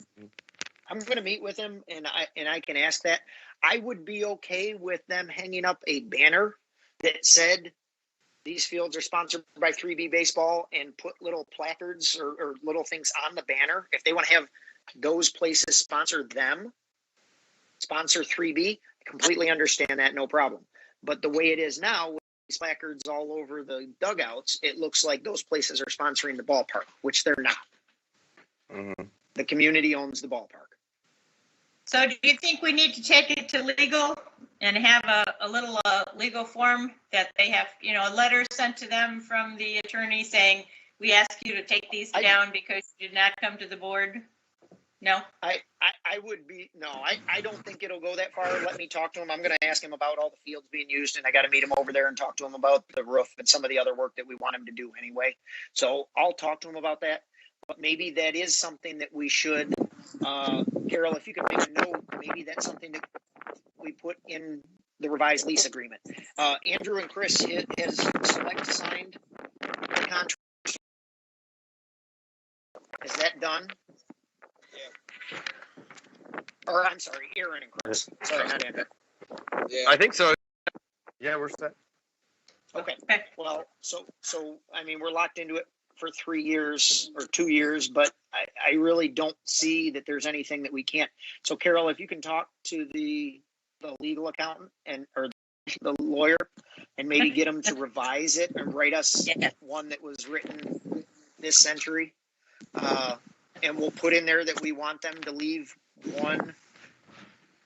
I'm going to meet with them, and I can ask that. I would be okay with them hanging up a banner that said these fields are sponsored by 3B Baseball and put little placards or little things on the banner. If they want to have those places sponsor 3B, I completely understand that, no problem. But the way it is now, with these placards all over the dugouts, it looks like those places are sponsoring the ballpark, which they're not. Mm-hmm. The community owns the ballpark. So do you think we need to take it to legal and have a little legal form that they have, a letter sent to them from the attorney saying, we ask you to take these down because you did not come to the board? No? I don't think it'll go that far. Let me talk to him. I'm going to ask him about all the fields being used, and I got to meet him over there and talk to him about the roof and some of the other work that we want him to do anyway. So I'll talk to him about that. But maybe that is something that we should, Carol, if you could make a note, maybe that's something that we put in the revised lease agreement. Andrew and Chris has Select signed the contract. Is that done? Yeah. Or I'm sorry, Aaron and Chris. Sorry, not Andrew. Yeah. I think so. Yeah, we're set. Okay. Well, so I mean, we're locked into it for 3 years or 2 years, but I really don't see that there's anything that we can't. So Carol, if you can talk to the legal accountant or the lawyer and maybe get them to revise it and write us one that was written this century. And we'll put in there that we want them to leave one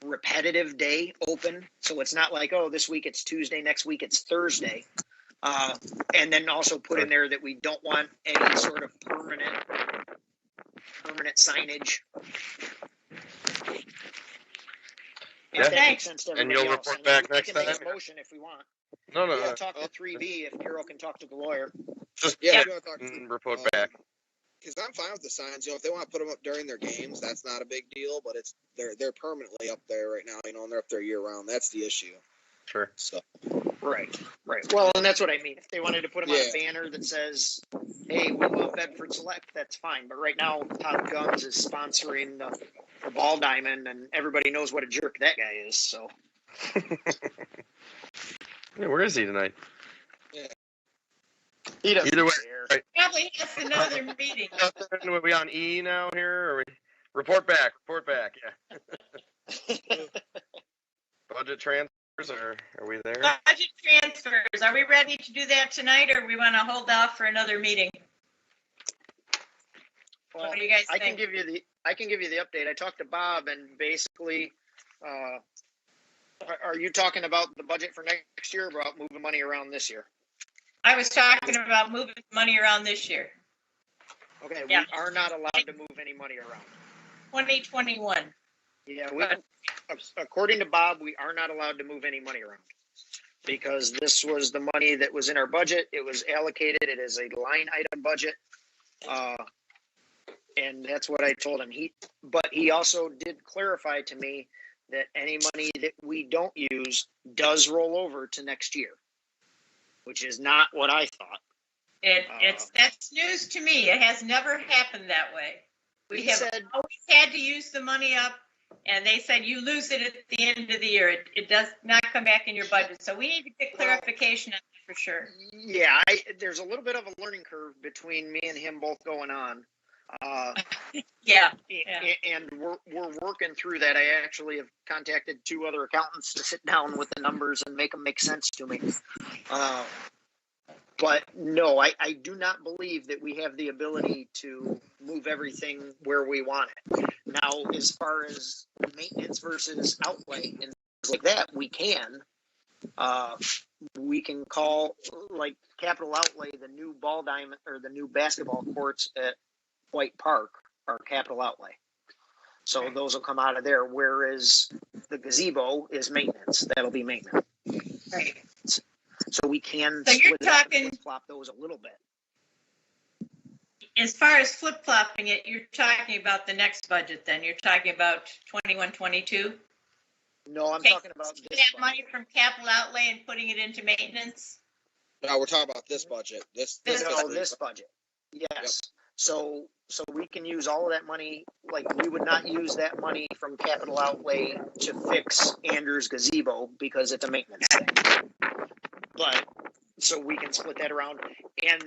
repetitive day open. So it's not like, oh, this week it's Tuesday, next week it's Thursday. And then also put in there that we don't want any sort of permanent signage. Yeah. If that makes sense to And everybody you'll else. report back next We can make time? a motion if we want. No. We'll talk to 3B if Carol can talk to the lawyer. Just Yeah, if you want to talk to report back. because I'm fine with the signs. If they want to put them up during their games, that's not a big deal. But they're permanently up there right now. And they're up there year round. That's the issue. Sure. So Right. Well, and that's what I mean. If they wanted to put them on a banner that says, "Hey, we love Bedford Select," that's fine. But right now, Top Guns is sponsoring the Ball Diamond, and everybody knows what a jerk that guy is. So. Yeah, where is he tonight? He doesn't Either way, care. right. Probably has another meeting. Are we on E now here? Or Report back, yeah. Budget transfers, are we there? Budget transfers, are we ready to do that tonight, or we want to hold off for another meeting? Well, What do you guys I think? can give you the update. I talked to Bob, and basically, are you talking about the budget for next year, or about moving money around this year? I was talking about moving money around this year, Okay, Yeah. we are not allowed to move any money around. 2021. Yeah, according to Bob, we are not allowed to move any money around because this was the money that was in our budget. It was allocated. It is a line item budget. And that's what I told him. But he also did clarify to me that any money that we don't use does roll over to next year, which is not what I thought. That's news to me. It has never happened that way. We have always had to use the money up, and they said you lose it at the end of the year. It does not come back in your budget. So we need to get clarification on that for sure. Yeah, there's a little bit of a learning curve between me and him both going on. Yeah. And we're working through that. I actually have contacted 2 other accountants to sit down with the numbers and make them make sense to me. But no, I do not believe that we have the ability to move everything where we want it. Now, as far as maintenance versus outlay and things like that, we can. We can call, like, capital outlay, the new ball diamond or the new basketball courts at White Park are capital outlay. So those will come out of there, whereas the gazebo is maintenance. That'll be maintenance. Right. So we can So you're talking flop those a little bit. As far as flip flopping it, you're talking about the next budget. Then you're talking about 21, 22. No, I'm talking about this that money from capital outlay and putting it into maintenance. No, we're talking about this budget. This budget. Yes. Yep. So we can use all of that money. Like, we would not use that money from capital outlay to fix Andrew's gazebo because it's a maintenance thing. But so we can split that around. And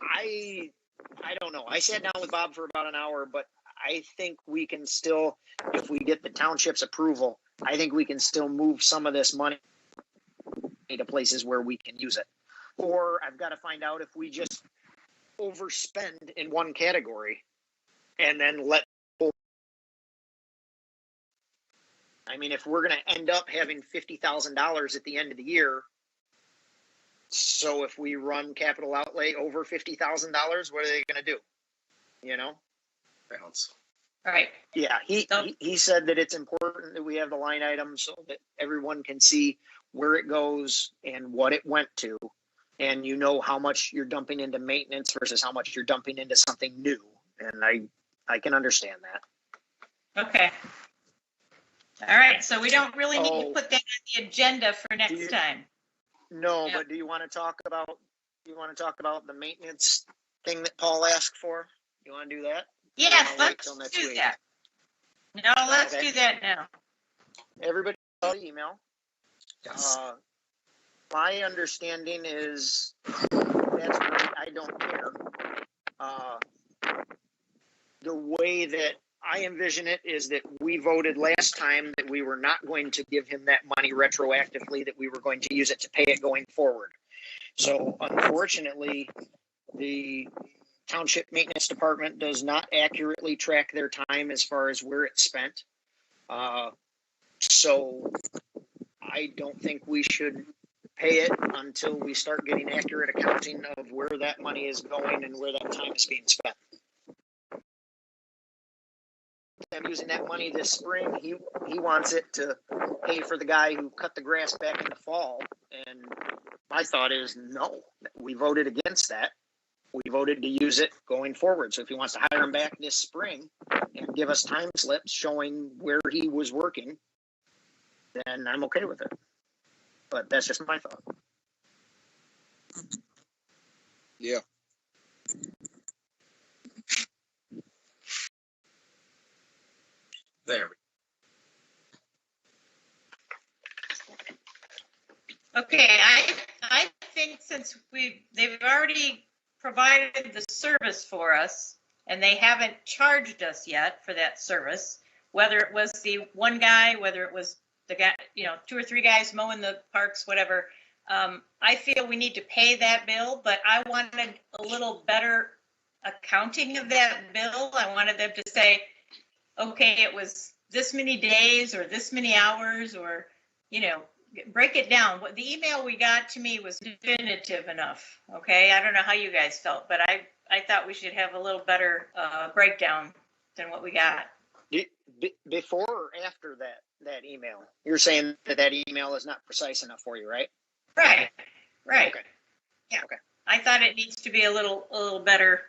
I don't know. I sat down with Bob for about an hour, but I think we can still, if we get the township's approval, I think we can still move some of this money to places where we can use it. Or I've got to find out if we just overspend in one category and then if we're going to end up having $50,000 at the end of the year, so if we run capital outlay over $50,000, what are they going to do? Balance. All right. Yeah, he said that it's important that we have the line item so that everyone can see where it goes and what it went to, and how much you're dumping into maintenance versus how much you're dumping into something new. And I can understand that. Okay. All right. So we don't really need to put that on the agenda for next time. No, but do you want to talk about the maintenance thing that Paul asked for? You want to do that? Yes, let's do that. No, let's do that now. Everybody saw the email. Yes. My understanding is that's great. I don't care. The way that I envision it is that we voted last time that we were not going to give him that money retroactively, that we were going to use it to pay it going forward. So unfortunately, the Township Maintenance Department does not accurately track their time as far as where it's spent. So I don't think we should pay it until we start getting accurate accounting of where that money is going and where that time is being spent. I'm using that money this spring. He wants it to pay for the guy who cut the grass back in the fall. And my thought is, no, we voted against that. We voted to use it going forward. So if he wants to hire him back this spring and give us time slips showing where he was working, then I'm okay with it. But that's just my thought. Yeah. There we go. Okay, I think since they've already provided the service for us and they haven't charged us yet for that service. Whether it was the one guy, whether it was the guy, 2 or 3 guys mowing the parks, whatever. I feel we need to pay that bill, but I wanted a little better accounting of that bill. I wanted them to say, okay, it was this many days or this many hours, or, break it down. What the email we got to me was definitive enough. Okay. I don't know how you guys felt, but I thought we should have a little better breakdown than what we got. Before or after that email? You're saying that email is not precise enough for you, right? Right. Okay. Yeah. Okay. I thought it needs to be a little better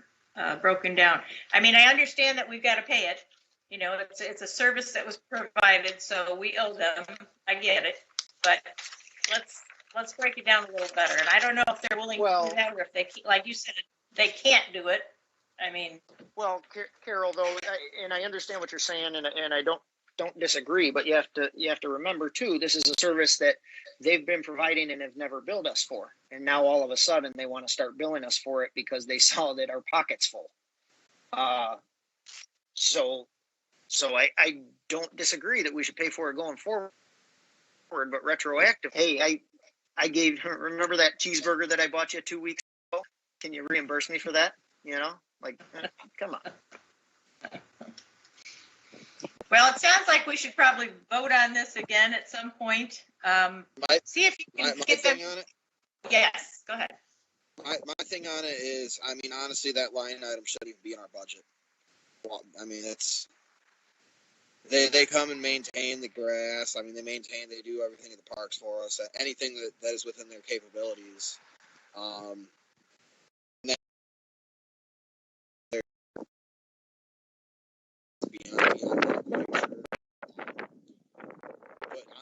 broken down. I mean, I understand that we've got to pay it. It's a service that was provided, so we owe them. I get it, but let's break it down a little better. And I don't know if they're willing to do that, or if they, like you said, they can't do it. I mean, well, Carol, though, and I understand what you're saying, and I don't disagree, but you have to remember too, this is a service that they've been providing and have never billed us for, and now all of a sudden they want to start billing us for it because they saw that our pocket's full. So I don't disagree that we should pay for it going forward, but retroactive. Hey, remember that cheeseburger that I bought you 2 weeks ago? Can you reimburse me for that? Come on. Well, it sounds like we should probably vote on this again at some point. See if you can get them. On it? Yes, go ahead. My thing on it is, I mean, honestly, that line item shouldn't even be in our budget. Well, I mean, they come and maintain the grass. I mean, they do everything at the parks for us. Anything that is within their capabilities. But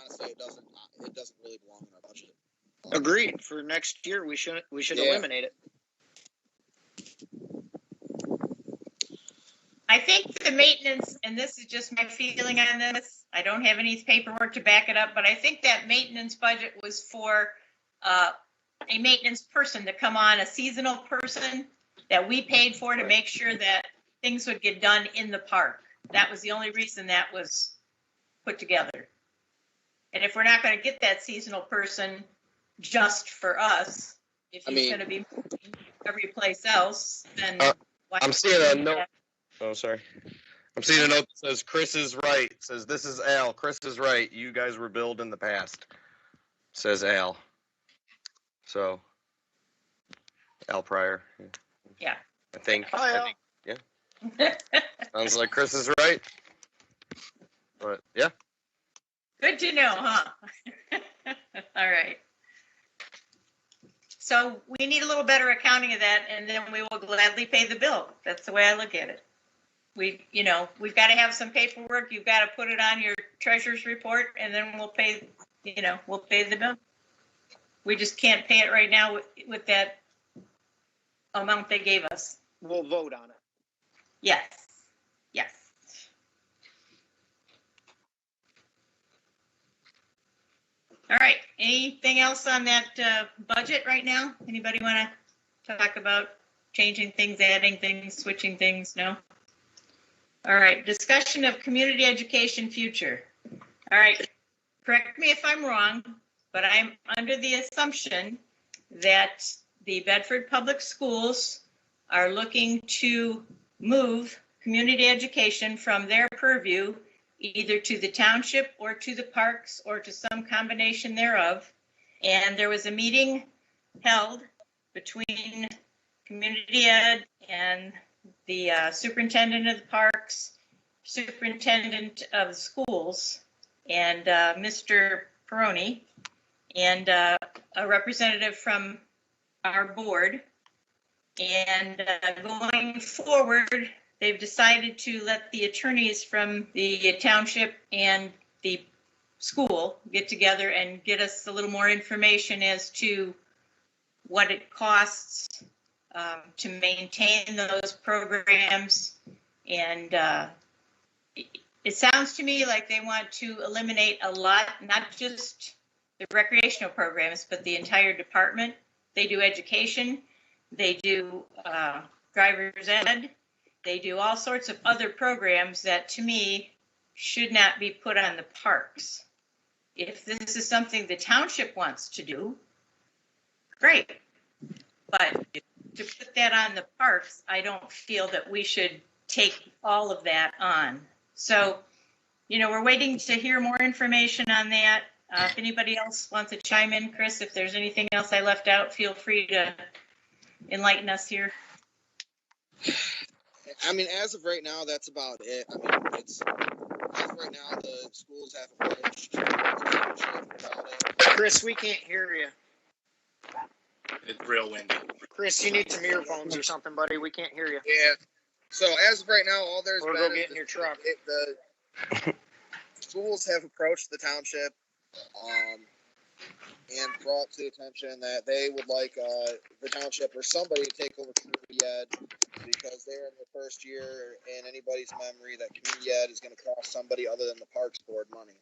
honestly, it doesn't really belong in our budget. Agreed. For next year, we should eliminate it. I think the maintenance, and this is just my feeling on this, I don't have any paperwork to back it up, but I think that maintenance budget was for a maintenance person to come on, a seasonal person that we paid for to make sure that things would get done in the park. That was the only reason that was put together. And if we're not going to get that seasonal person just for us, if he's going to be moving every place else, then I'm seeing a note. Oh, sorry. I'm seeing a note that says Chris is right. It says, this is Al. Chris is right. You guys were billed in the past. Says Al. So, Al Pryor. Yeah. I think. Hi, Al. Yeah. Sounds like Chris is right. But, yeah. Good to know, huh? All right. So we need a little better accounting of that, and then we will gladly pay the bill. That's the way I look at it. We've got to have some paperwork. You've got to put it on your treasurer's report, and then we'll pay the bill. We just can't pay it right now with that amount they gave us. We'll vote on it. Yes. All right. Anything else on that budget right now? Anybody want to talk about changing things, adding things, switching things? No? All right. Discussion of community education future. All right. Correct me if I'm wrong, but I'm under the assumption that the Bedford Public Schools are looking to move community education from their purview either to the township or to the parks or to some combination thereof. And there was a meeting held between community ed and the superintendent of the parks, superintendent of the schools, and Mr. Peroni, and a representative from our board. And going forward, they've decided to let the attorneys from the township and the school get together and get us a little more information as to what it costs to maintain those programs. And it sounds to me like they want to eliminate a lot, not just the recreational programs, but the entire department. They do education, they do driver's ed, they do all sorts of other programs that to me should not be put on the parks. If this is something the township wants to do, great. But to put that on the parks, I don't feel that we should take all of that on. So, we're waiting to hear more information on that. If anybody else wants to chime in, Chris, if there's anything else I left out, feel free to enlighten us here. I mean, as of right now, that's about it. I mean, as of right now, the schools have approached the township about it. Chris, we can't hear you. It's real windy. Chris, you need some earphones or something, buddy. We can't hear you. Yeah. So as of right now, all there's Or been go get in your truck. The schools have approached the township, and brought to the attention that they would like the township or somebody to take over community ed because they're in their first year, and anybody's memory that community ed is going to cost somebody other than the Parks Board money.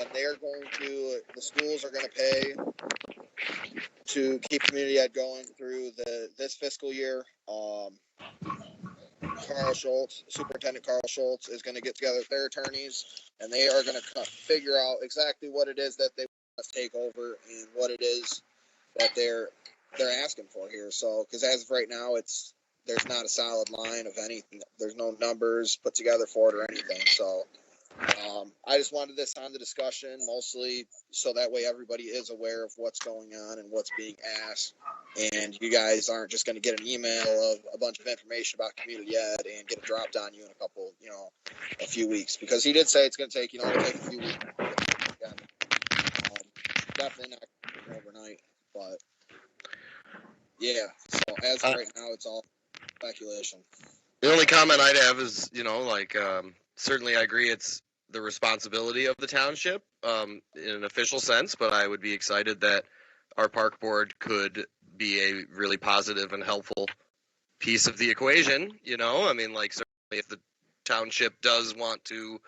And they're going to, the schools are going to pay to keep community ed going through this fiscal year. Carl Schultz, Superintendent Carl Schultz, is going to get together with their attorneys, and they are going to figure out exactly what it is that they want to take over and what it is that they're asking for here. So, because as of right now, there's not a solid line of anything. There's no numbers put together for it or anything. So, I just wanted this on the discussion, mostly so that way everybody is aware of what's going on and what's being asked. And you guys aren't just going to get an email of a bunch of information about community ed and get it dropped on you in a few weeks. Because he did say it's going to take, it'll take a few weeks. Definitely not overnight, but yeah. So as of right now, it's all speculation. The only comment I'd have is, certainly I agree it's the responsibility of the township in an official sense, but I would be excited that our park board could be a really positive and helpful piece of the equation. Certainly if the township does want to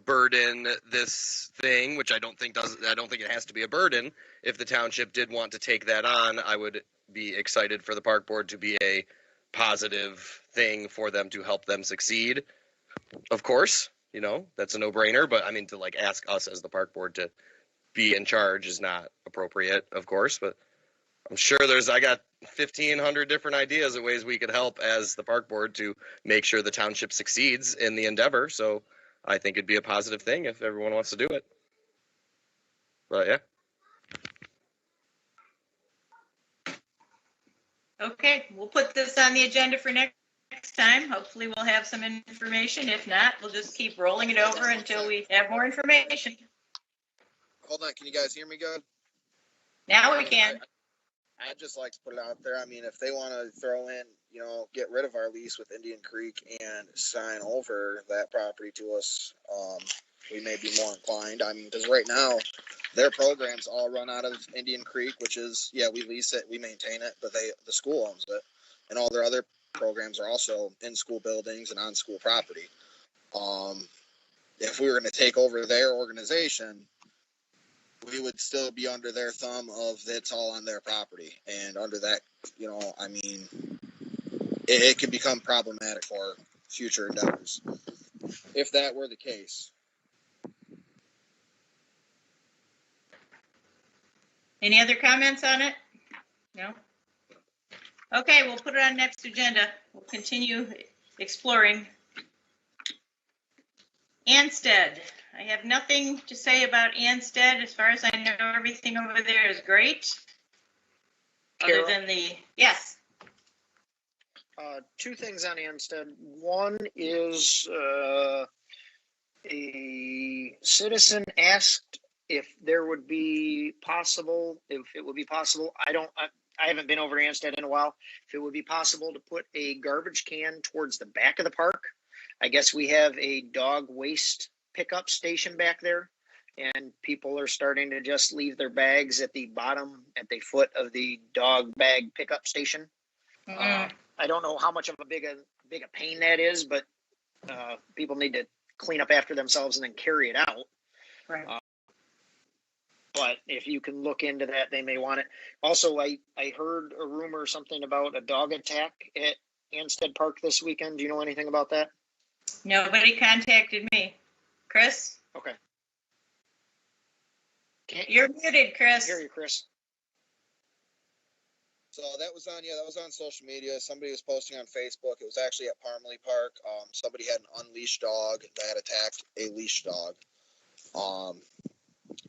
burden this thing, which I don't think it has to be a burden. If the township did want to take that on, I would be excited for the park board to be a positive thing for them to help them succeed. Of course, that's a no-brainer, but to ask us as the park board to be in charge is not appropriate, of course, but I'm sure I got 1,500 different ideas of ways we could help as the park board to make sure the township succeeds in the endeavor. So I think it'd be a positive thing if everyone wants to do it. But yeah. Okay, we'll put this on the agenda for next time. Hopefully we'll have some information. If not, we'll just keep rolling it over until we have more information. Hold on, can you guys hear me good? Now we can. I'd just like to put it out there. If they want to throw in, get rid of our lease with Indian Creek and sign over that property to us, we may be more inclined. Because right now, their programs all run out of Indian Creek, which is, we lease it, we maintain it, but the school owns it. And all their other programs are also in school buildings and on school property. If we were going to take over their organization, we would still be under their thumb of it's all on their property. And under that, it could become problematic for future endeavors if that were the case. Any other comments on it? No? Okay, we'll put it on next agenda. We'll continue exploring. Ansted. I have nothing to say about Ansted. As far as I know, everything over there is great. Carol? Other than yes. Two things on Ansted. One is a citizen asked if it would be possible. I haven't been over to Ansted in a while. If it would be possible to put a garbage can towards the back of the park. I guess we have a dog waste pickup station back there, and people are starting to just leave their bags at the foot of the dog bag pickup station. Mm-hmm. I don't know how much of a big a pain that is, but people need to clean up after themselves and then carry it out. Right. But if you can look into that, they may want it. Also, I heard a rumor or something about a dog attack at Anstead Park this weekend? Do you know anything about that? Nobody contacted me. Chris? Okay. You're muted, Chris. Hear you, Chris. So that was on social media. Somebody was posting on Facebook. It was actually at Parmalee Park. Somebody had an unleashed dog that attacked a leash dog.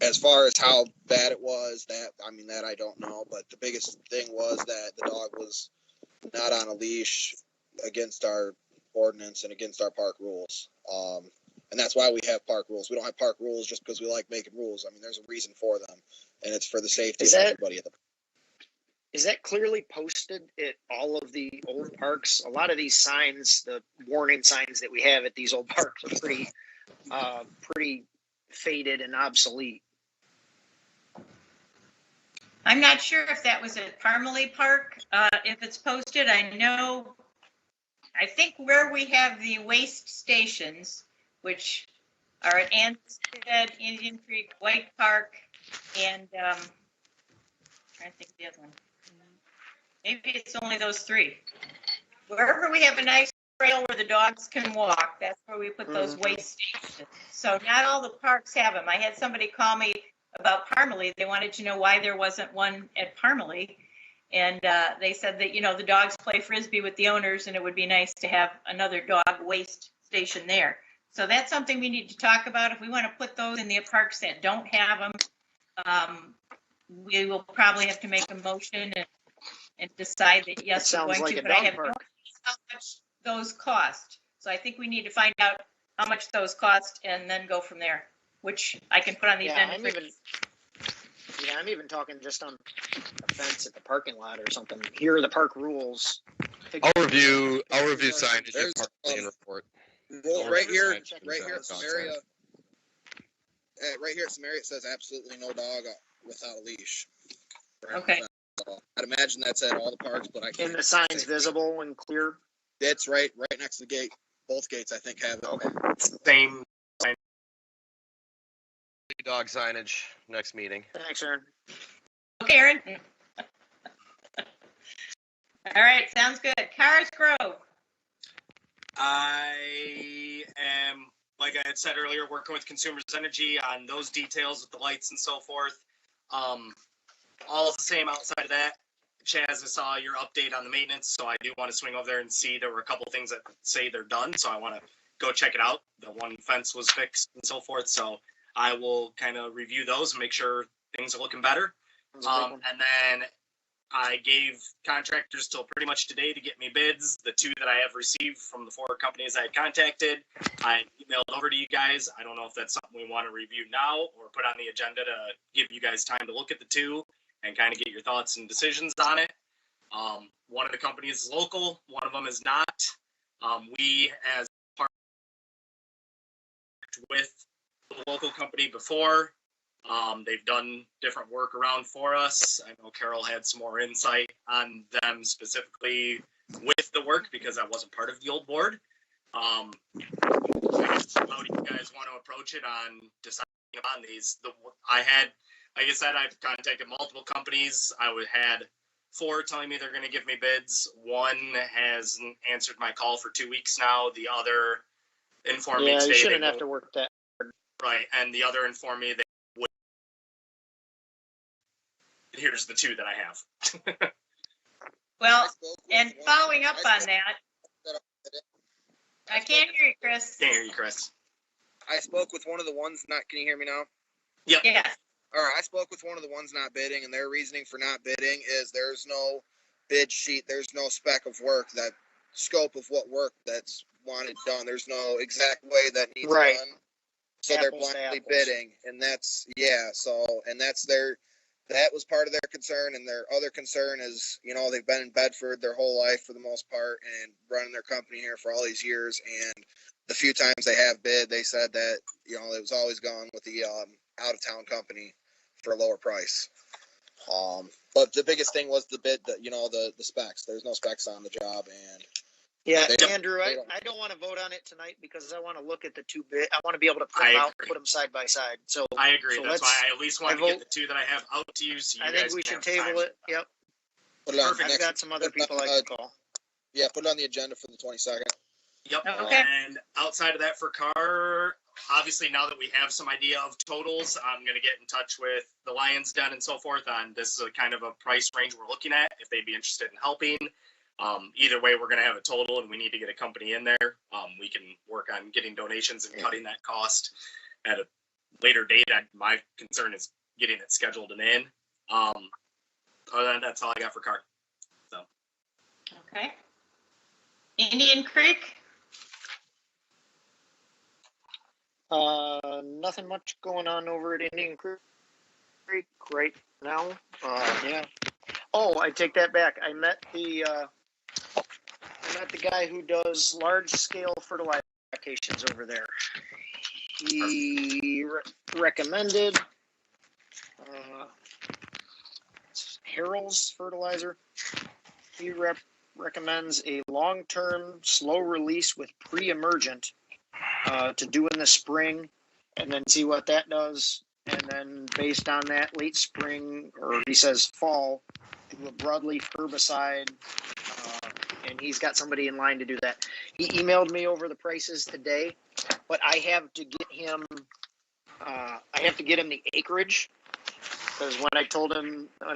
As far as how bad it was, that I don't know. But the biggest thing was that the dog was not on a leash, against our ordinance and against our park rules. And that's why we have park rules. We don't have park rules just because we like making rules. I mean, there's a reason for them, and it's for the safety of everybody at the park. Is that clearly posted at all of the old parks? A lot of these signs, the warning signs that we have at these old parks, are pretty faded and obsolete. I'm not sure if that was at Parmalee Park. If it's posted, I think where we have the waste stations, which are at Anstead, Indian Creek, White Park, and I'm trying to think of the other one. Maybe it's only those three. Wherever we have a nice trail where the dogs can walk, that's where we put those waste stations. So not all the parks have them. I had somebody call me about Parmalee. They wanted to know why there wasn't one at Parmalee. And they said that, the dogs play Frisbee with the owners, and it would be nice to have another dog waste station there. So that's something we need to talk about. If we want to put those in the parks that don't have them, we will probably have to make a motion and decide that, yes, we're going to. But I have no idea how much those cost. So I think we need to find out how much those cost and then go from there, which I can put on the agenda. I'm even talking just on a fence at the parking lot or something. Here are the park rules. I'll review signage at Park report. Well, right here at Samaria, it says absolutely no dog without a leash. Okay. I'd imagine that's at all the parks, but I can't. And the sign's visible and clear? It's right next to the gate. Both gates, I think, have it. Okay. Same. Dog signage next meeting. Thanks, Aaron. Okay, Aaron. All right, sounds good. Cars Grove. I am, like I had said earlier, working with Consumers Energy on those details with the lights and so forth. All the same outside of that. Chaz, I saw your update on the maintenance, so I do want to swing over there and see. There were a couple things that say they're done, so I want to go check it out. The one fence was fixed and so forth, so I will kind of review those and make sure things are looking better. And then I gave contractors till pretty much today to get me bids. The two that I have received from the 4 companies I had contacted, I emailed over to you guys. I don't know if that's something we want to review now or put on the agenda to give you guys time to look at the two and kind of get your thoughts and decisions on it. One of the companies is local, one of them is not. We, as part with the local company before, they've done different work around for us. I know Carol had some more insight on them specifically with the work because I wasn't part of the old board. How do you guys want to approach it on deciding on these? Like I said, I've contacted multiple companies. I had 4 telling me they're going to give me bids. One has answered my call for 2 weeks now. The other informed me today. You shouldn't have to work that hard. Right, and the other informed me they would. Here's the 2 that I have. Well, and following up on that, I can't hear you, Chris. Can't hear you, Chris. I spoke with one of the ones not. Can you hear me now? Yep. Yeah. All right, I spoke with one of the ones not bidding, and their reasoning for not bidding is there's no bid sheet, there's no spec of work, that scope of what work that's wanted done. There's no exact way that needs done. So they're blindly bidding, and that's that was part of their concern, and their other concern is, they've been in Bedford their whole life for the most part and running their company here for all these years, and the few times they have bid, they said that, it was always gone with the out-of-town company for a lower price. But the biggest thing was the bid, the specs. There's no specs on the job, and Andrew, I don't want to vote on it tonight because I want to look at the 2 bid. I want to be able to put them out, put them side by side. So I agree. So that's why I at least want to get the 2 that I have out to you. So you I think we should table it. Yep. Perfect. I've got some other people I can call. Yeah, put it on the agenda for the 22nd. Yep. Okay. And outside of that for car, obviously now that we have some idea of totals, I'm going to get in touch with the Lions Den and so forth on this is a kind of a price range we're looking at if they'd be interested in helping. Either way, we're going to have a total and we need to get a company in there. We can work on getting donations and cutting that cost at a later date. My concern is getting it scheduled and in. Other than that, that's all I got for car. So. Okay. Indian Creek? Nothing much going on over at Indian Creek right now. Yeah. Oh, I take that back. I met the guy who does large scale fertilizer applications over there. He recommended Harold's fertilizer. He recommends a long-term slow release with pre-emergent to do in the spring, and then see what that does. And then based on that, late spring, or he says fall, do a broadleaf herbicide. And he's got somebody in line to do that. He emailed me over the prices today, but I have to get him. The acreage, because when I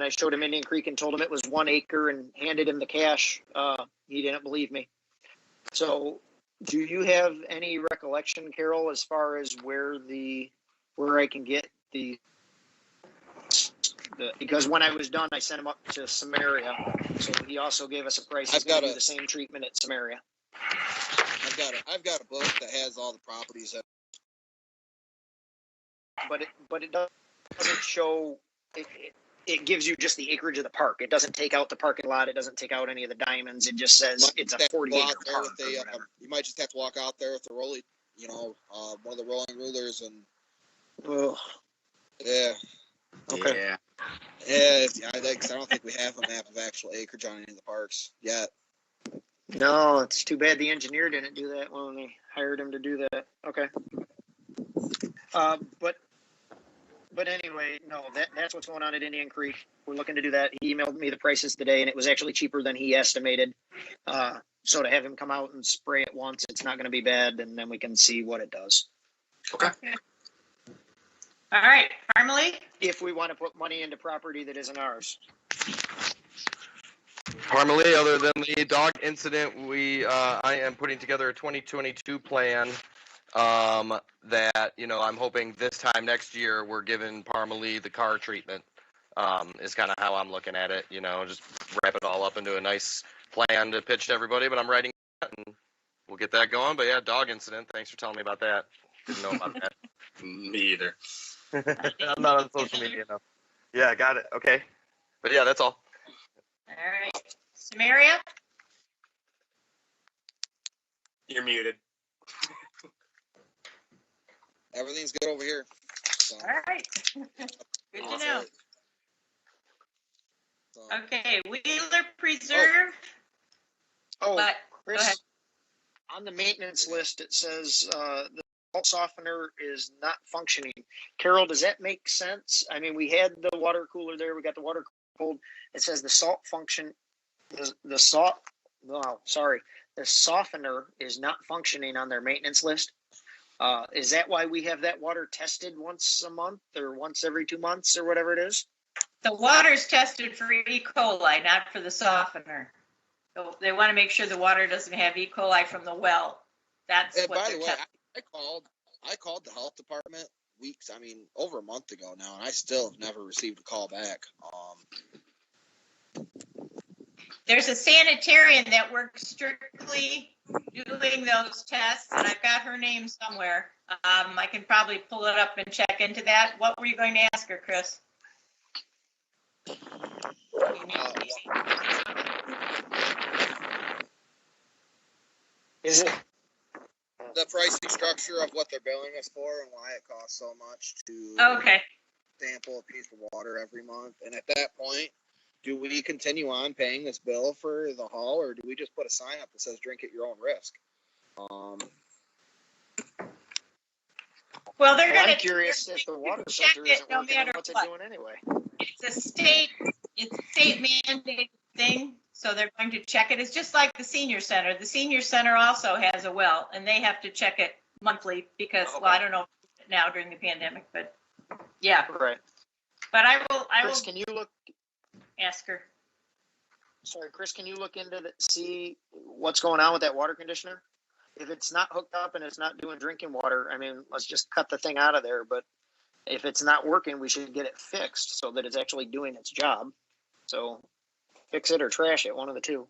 showed him Indian Creek and told him it was 1 acre and handed him the cash, he didn't believe me. So, do you have any recollection, Carol, as far as where I can get the because when I was done, I sent him up to Samaria, so he also gave us a price. He's going to do the same treatment at Samaria. I've got a book that has all the properties. But it doesn't show. It gives you just the acreage of the park. It doesn't take out the parking lot. It doesn't take out any of the diamonds. It just says it's a 40-acre park. You might just have to walk out there with the rolling, one of the rolling rulers and. Ugh. Yeah. Okay. Yeah. Yeah, I don't think we have a map of actual acreage on any of the parks yet. No, it's too bad the engineer didn't do that when they hired him to do that. Okay. But anyway, no, that's what's going on at Indian Creek. We're looking to do that. He emailed me the prices today, and it was actually cheaper than he estimated. So to have him come out and spray it once, it's not going to be bad, and then we can see what it does. Okay. All right, Parmalee? If we want to put money into property that isn't ours. Parmalee, other than the dog incident, I am putting together a 2022 plan that, I'm hoping this time next year we're giving Parmalee the car treatment is kind of how I'm looking at it, just wrap it all up into a nice plan to pitch to everybody, but I'm writing that and we'll get that going. But yeah, dog incident. Thanks for telling me about that. Didn't know about that. Me either. I'm not on social media enough. Yeah, got it. Okay. But yeah, that's all. All right. Samaria? You're muted. Everything's good over here. So. All right. Good to know. So. Okay, Wheeler Preserve. Oh, But, Chris, go ahead. on the maintenance list, it says the salt softener is not functioning. Carol, does that make sense? I mean, we had the water cooler there. We got the water cooled. It says the salt function, the softener is not functioning on their maintenance list. Is that why we have that water tested once a month or once every 2 months or whatever it is? The water's tested for E. coli, not for the softener. So they want to make sure the water doesn't have E. coli from the well. That's And what by they're the way, testing. I called the health department over a month ago now, and I still have never received a call back. There's a sanitarian that works strictly doing those tests, and I've got her name somewhere. I can probably pull it up and check into that. What were you going to ask her, Chris? Is it? The pricing structure of what they're billing us for and why it costs so much to Okay. sample a piece of water every month. And at that point, do we continue on paying this bill for the haul, or do we just put a sign up that says "drink at your own risk"? Well, they're going to. I'm curious if the water filter isn't working. What's it doing anyway? It's a state mandated thing. So they're going to check it. It's just like the senior center. The senior center also has a well, and they have to check it monthly because, well, I don't know now during the pandemic, but yeah. Right. But I will Chris, can you look? ask her. Sorry, Chris, can you look into see what's going on with that water conditioner? If it's not hooked up and it's not doing drinking water, I mean, let's just cut the thing out of there. But if it's not working, we should get it fixed so that it's actually doing its job. So fix it or trash it, one of the two.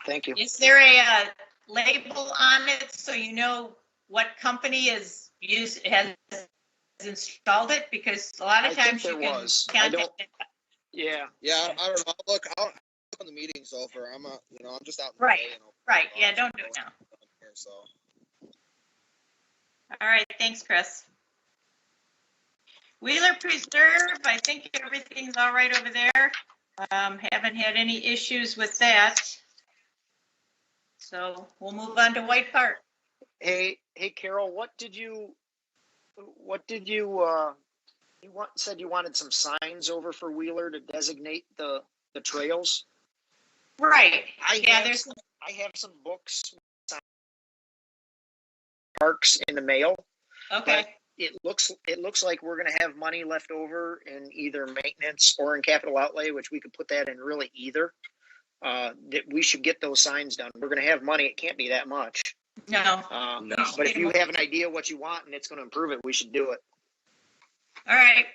Thank you. Is there a label on it so you know what company has installed it? Because a lot of times you can contact it. Yeah. Yeah, I don't know. I'll look when the meeting's over. I'm just out. Right. In the day, Right. Yeah. Don't do it now. So. All right. Thanks, Chris. Wheeler Preserve. I think everything's all right over there. Haven't had any issues with that. So we'll move on to White Park. Hey, Carol, you said you wanted some signs over for Wheeler to designate the trails. Right. I have some books, parks in the mail. Okay. It looks like we're going to have money left over in either maintenance or in capital outlay, which we could put that in really either. That we should get those signs done. We're going to have money. It can't be that much. No. No. But if you have an idea what you want and it's going to improve it, we should do it. All right.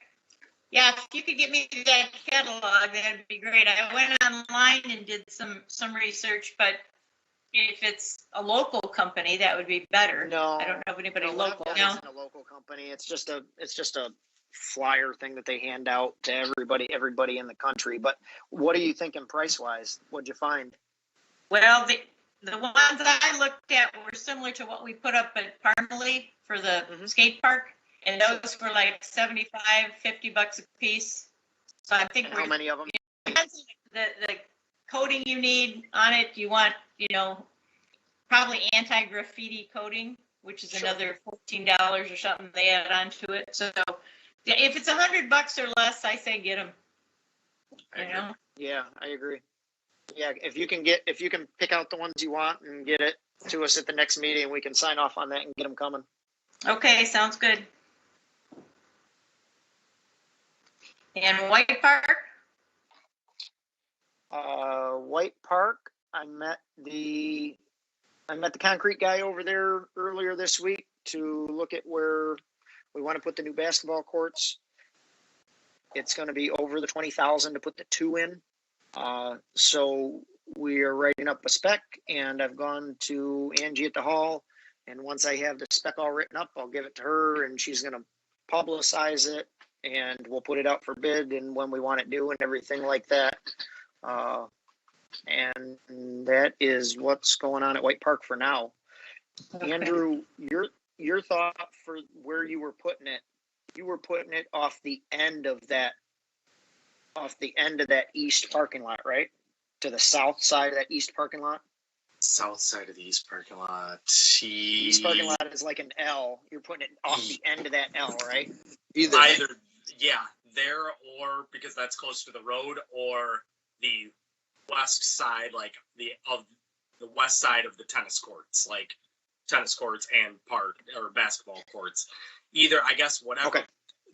Yeah, if you could get me that catalog, that'd be great. I went online and did some research, but if it's a local company, that would be better. No, I don't know if anybody local. It isn't a local company. It's just a flyer thing that they hand out to everybody in the country. But what are you thinking price wise? What'd you find? Well, the ones I looked at were similar to what we put up at Parmalee for the skate park. And those were like $75, $50 a piece. So I think how many of them? The coating you need on it, you want, probably anti-graffiti coating, which is another $14 or something they add onto it. So if it's $100 or less, I say get them. Yeah, I agree. Yeah, if you can pick out the ones you want and get it to us at the next meeting, we can sign off on that and get them coming. Okay, sounds good. And White Park? White Park, I met the concrete guy over there earlier this week to look at where we want to put the new basketball courts. It's going to be over the $20,000 to put the 2 in. So we are writing up a spec, and I've gone to Angie at the hall. And once I have the spec all written up, I'll give it to her, and she's going to publicize it, and we'll put it out for bid and when we want it due and everything like that. And that is what's going on at White Park for now. Okay. Andrew, your thought for where you were putting it, you were putting it off the end of that east parking lot, right? To the south side of that east parking lot? South side of the east parking lot. East parking lot is like an L. You're putting it off the end of that L, right? Either yeah, there, or because that's close to the road, or the west side, like the west side of the tennis courts, like tennis courts and basketball courts. Either, I guess, whatever. Okay.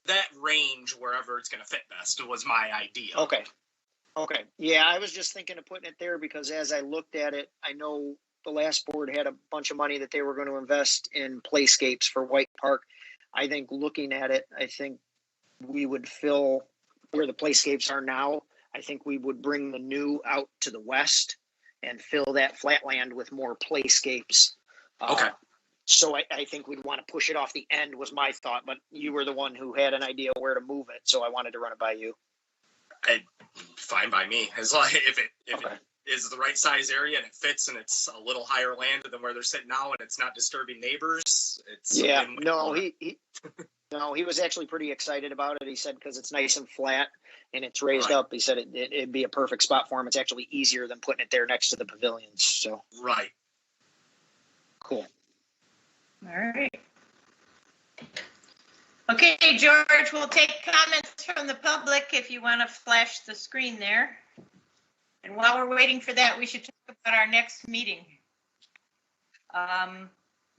That range, wherever it's going to fit best, was my idea. Okay. Yeah, I was just thinking of putting it there because as I looked at it, I know the last board had a bunch of money that they were going to invest in playscapes for White Park. I think looking at it, I think we would fill where the playscapes are now. I think we would bring the new out to the west and fill that flat land with more playscapes. Okay. So I think we'd want to push it off the end was my thought, but you were the one who had an idea where to move it, so I wanted to run it by you. Fine by me, as long if it is the right size area and it fits and it's a little higher land than where they're sitting now and it's not disturbing neighbors. He was actually pretty excited about it. He said because it's nice and flat and it's raised up. He said it'd be a perfect spot for him. It's actually easier than putting it there next to the pavilions. So right, cool. All right. Okay, George, we'll take comments from the public if you want to flash the screen there. And while we're waiting for that, we should talk about our next meeting.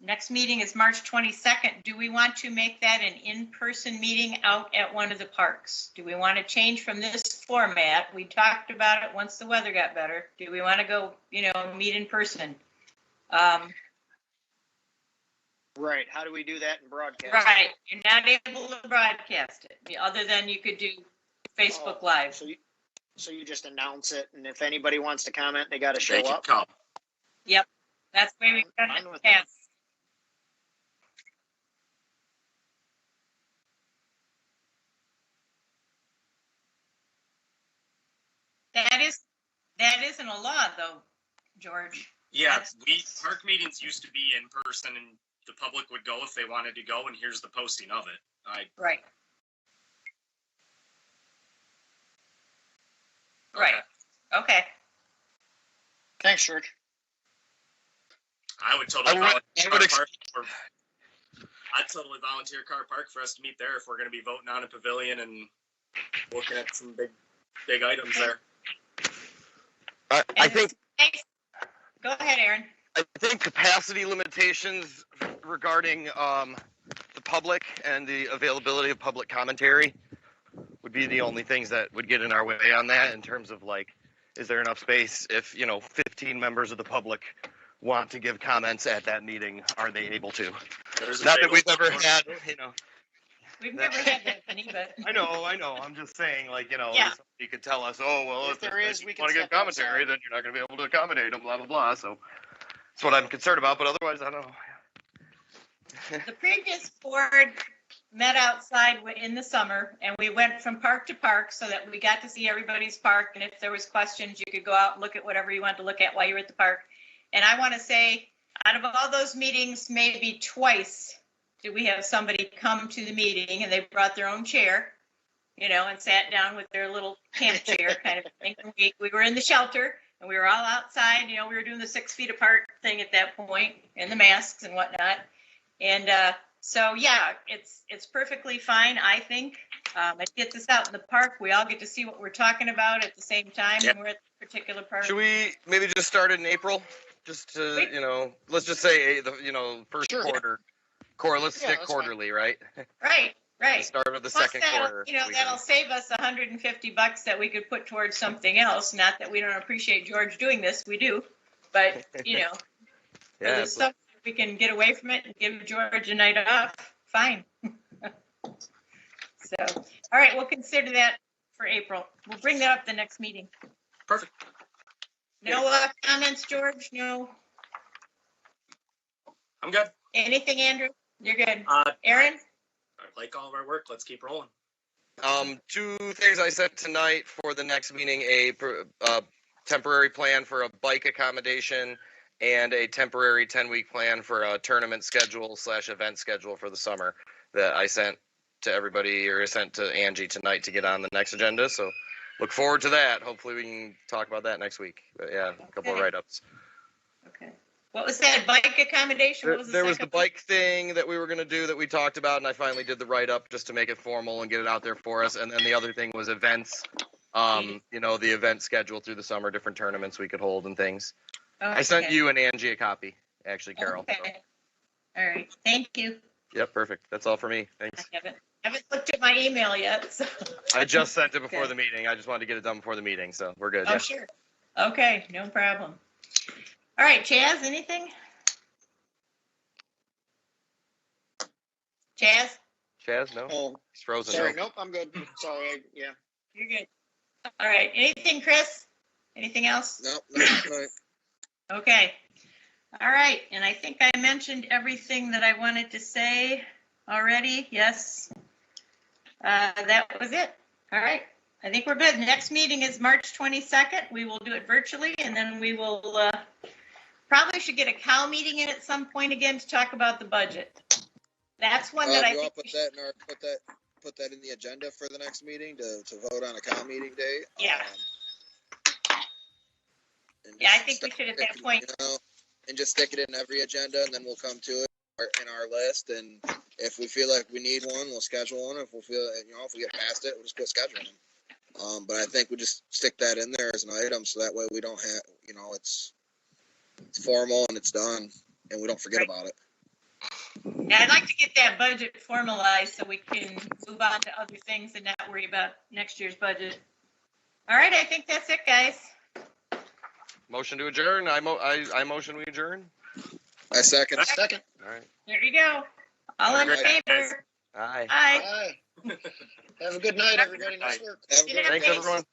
Next meeting is March 22nd. Do we want to make that an in-person meeting out at one of the parks? Do we want to change from this format? We talked about it once the weather got better. Do we want to go, meet in person? Right. How do we do that in broadcast? Right. You're not able to broadcast it, other than you could do Facebook Live. So you just announce it, and if anybody wants to comment, they got to show They can up. come. Yep. That's the way we've done it in the past. That isn't a law, though, George. Yeah, park meetings used to be in person, and the public would go if they wanted to go, and here's the posting of it. Right. Right. Okay. Thanks, George. I would totally I'd totally volunteer Car Park for us to meet there if we're going to be voting on a pavilion and looking at some big items there. I think. Go ahead, Aaron. I think capacity limitations regarding the public and the availability of public commentary would be the only things that would get in our way on that, in terms of, like, is there enough space if 15 members of the public want to give comments at that meeting? Are they able to? Not that we've ever had, We've never had that many, but I know. I'm just saying, like, Yeah. somebody could tell us, oh, well, If there is, you we can want to give step commentary, outside. then you're not going to be able to accommodate them, blah, blah, blah. So that's what I'm concerned about. But otherwise, I don't know. the previous board met outside in the summer, and we went from park to park so that we got to see everybody's park. And if there was questions, you could go out and look at whatever you wanted to look at while you were at the park. And I want to say, out of all those meetings, maybe twice did we have somebody come to the meeting and they brought their own chair, and sat down with their little camp chair kind of thing. We were in the shelter and we were all outside, we were doing the 6 feet apart thing at that point, and the masks and whatnot. And so, yeah, it's perfectly fine, I think. Let's get this out in the park. We all get to see what we're talking about at the same time when we're at the particular park. Should we maybe just start it in April? Just to, let's just say first Sure. quarter. Let's stick that's quarterly, right? Right. The start of the Plus second that'll, quarter. that'll save us $150 that we could put towards something else. Not that we don't appreciate George doing this, we do. But, Yeah, there's stuff we can get away from it and give George a night off. Fine. So, all right, we'll consider that for April. We'll bring that up the next meeting. Perfect. No comments, George? No. I'm good. Anything, Andrew? You're good. I Aaron? like all of our work. Let's keep rolling. 2 things I sent tonight for the next meeting: a temporary plan for a bike accommodation and a temporary 10-week plan for a tournament schedule / event schedule for the summer that I sent to everybody, or I sent to Angie tonight to get on the next agenda. So look forward to that. Hopefully we can talk about that next week. But yeah, a couple of write-ups. Okay. What was that, bike accommodation? What was There was the second bike thing that we were going to do that we talked about, and I finally did the write-up just to make it formal and get it out there for us. And then the other thing was events, the event schedule through the summer, different tournaments we could hold and things. Okay. I sent you and Angie a copy, actually, Carol. Okay. So. All right. Thank you. Yep, perfect. That's all for me. Thanks. I haven't looked at my email yet. So. I just sent it before Okay. the meeting. I just wanted to get it done before the meeting, so we're good. Oh, Yeah. sure. Okay, no problem. All right, Chaz, anything? Chaz, No? Oh, He's frozen. sorry. No? Nope, I'm good. Sorry. Yeah. you're good. All right, anything, Chris? Anything else? No, right. Okay. All right, and I think I mentioned everything that I wanted to say already. Yes. That was it. All right. I think we're good. Next meeting is March 22nd. We will do it virtually, and then we will probably should get a cow meeting in at some point again to talk about the budget. That's one that I You think want to we should, put that in the agenda for the next meeting to vote on a cow meeting day. Yeah. And Yeah, I just think we stick should at it, that point. and just stick it in every agenda, and then we'll come to it in our list. And if we feel like we need one, we'll schedule one. If we feel, if we get past it, we'll just quit scheduling them. But I think we just stick that in there as an item so that way we don't have, it's formal and it's done and we don't forget about it. Yeah, I'd like to get that budget formalized so we can move on to other things and not worry about next year's budget. All right, I think that's it, guys. Motion to adjourn. I motion we adjourn. I second. All right. There you go. All in Have a great night, guys. favor? Aye. Aye. Have a good night, everybody. Nice work. Have a good Yeah, Thanks, everyone.